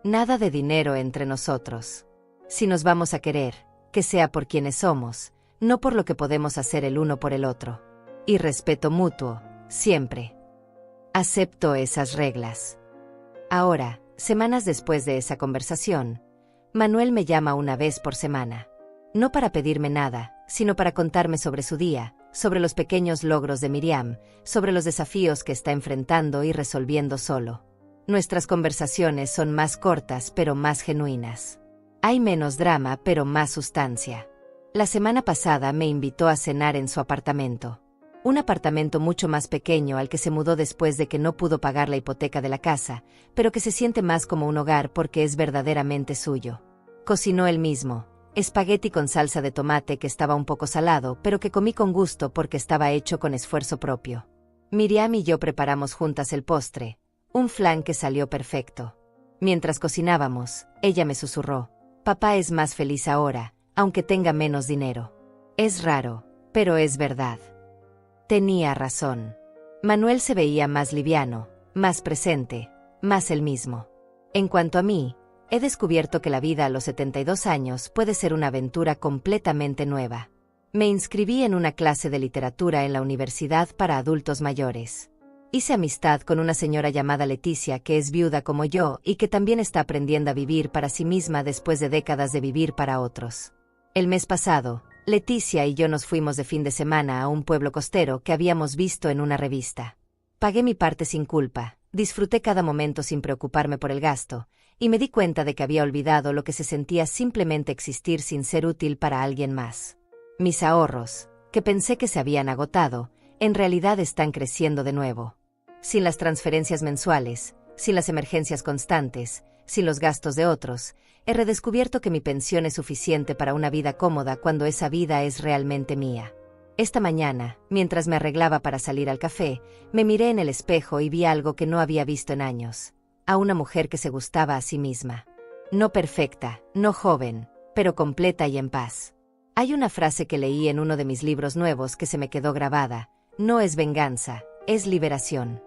Nada de dinero entre nosotros. Si nos vamos a querer, que sea por quienes somos, no por lo que podemos hacer el uno por el otro. Y respeto mutuo, siempre. Acepto esas reglas. Ahora, semanas después de esa conversación, Manuel me llama una vez por semana. No para pedirme nada, sino para contarme sobre su día, sobre los pequeños logros de Miriam, sobre los desafíos que está enfrentando y resolviendo solo. Nuestras conversaciones son más cortas pero más genuinas. Hay menos drama pero más sustancia. La semana pasada me invitó a cenar en su apartamento. Un apartamento mucho más pequeño al que se mudó después de que no pudo pagar la hipoteca de la casa, pero que se siente más como un hogar porque es verdaderamente suyo. Cocinó él mismo. Espagueti con salsa de tomate que estaba un poco salado, pero que comí con gusto porque estaba hecho con esfuerzo propio. Miriam y yo preparamos juntas el postre, un flan que salió perfecto. Mientras cocinábamos, ella me susurró: «Papá es más feliz ahora, aunque tenga menos dinero». Es raro, pero es verdad. Tenía razón. Manuel se veía más liviano, más presente, más el mismo. En cuanto a mí, he descubierto que la vida a los 72 años puede ser una aventura completamente nueva. Me inscribí en una clase de literatura en la universidad para adultos mayores. Hice amistad con una señora llamada Leticia que es viuda como yo y que también está aprendiendo a vivir para sí misma después de décadas de vivir para otros. El mes pasado, Leticia y yo nos fuimos de fin de semana a un pueblo costero que habíamos visto en una revista. Pagué mi parte sin culpa, disfruté cada momento sin preocuparme por el gasto, y me di cuenta de que había olvidado lo que se sentía simplemente existir sin ser útil para alguien más. Mis ahorros, que pensé que se habían agotado, en realidad están creciendo de nuevo. Sin las transferencias mensuales, sin las emergencias constantes, sin los gastos de otros, he redescubierto que mi pensión es suficiente para una vida cómoda cuando esa vida es realmente mía. Esta mañana, mientras me arreglaba para salir al café, me miré en el espejo y vi algo que no había visto en años. A una mujer que se gustaba a sí misma. No perfecta, no joven, pero completa y en paz. Hay una frase que leí en uno de mis libros nuevos que se me quedó grabada: no es venganza, es liberación.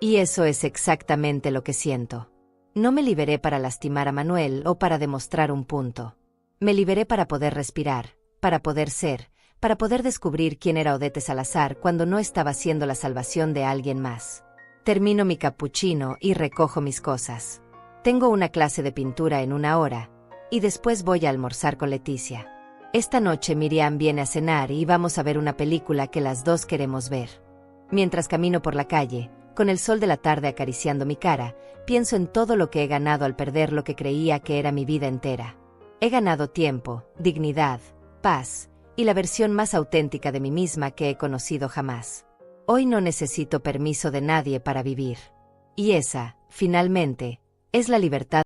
Y eso es exactamente lo que siento. No me liberé para lastimar a Manuel o para demostrar un punto. Me liberé para poder respirar, para poder ser, para poder descubrir quién era Odette Salazar cuando no estaba siendo la salvación de alguien más. Termino mi cappuccino y recojo mis cosas. Tengo una clase de pintura en 1 hora, y después voy a almorzar con Leticia. Esta noche Miriam viene a cenar y vamos a ver una película que las dos queremos ver. Mientras camino por la calle, con el sol de la tarde acariciando mi cara, pienso en todo lo que he ganado al perder lo que creía que era mi vida entera. He ganado tiempo, dignidad, paz, y la versión más auténtica de mí misma que he conocido jamás. Hoy no necesito permiso de nadie para vivir. Y esa, finalmente, es la libertad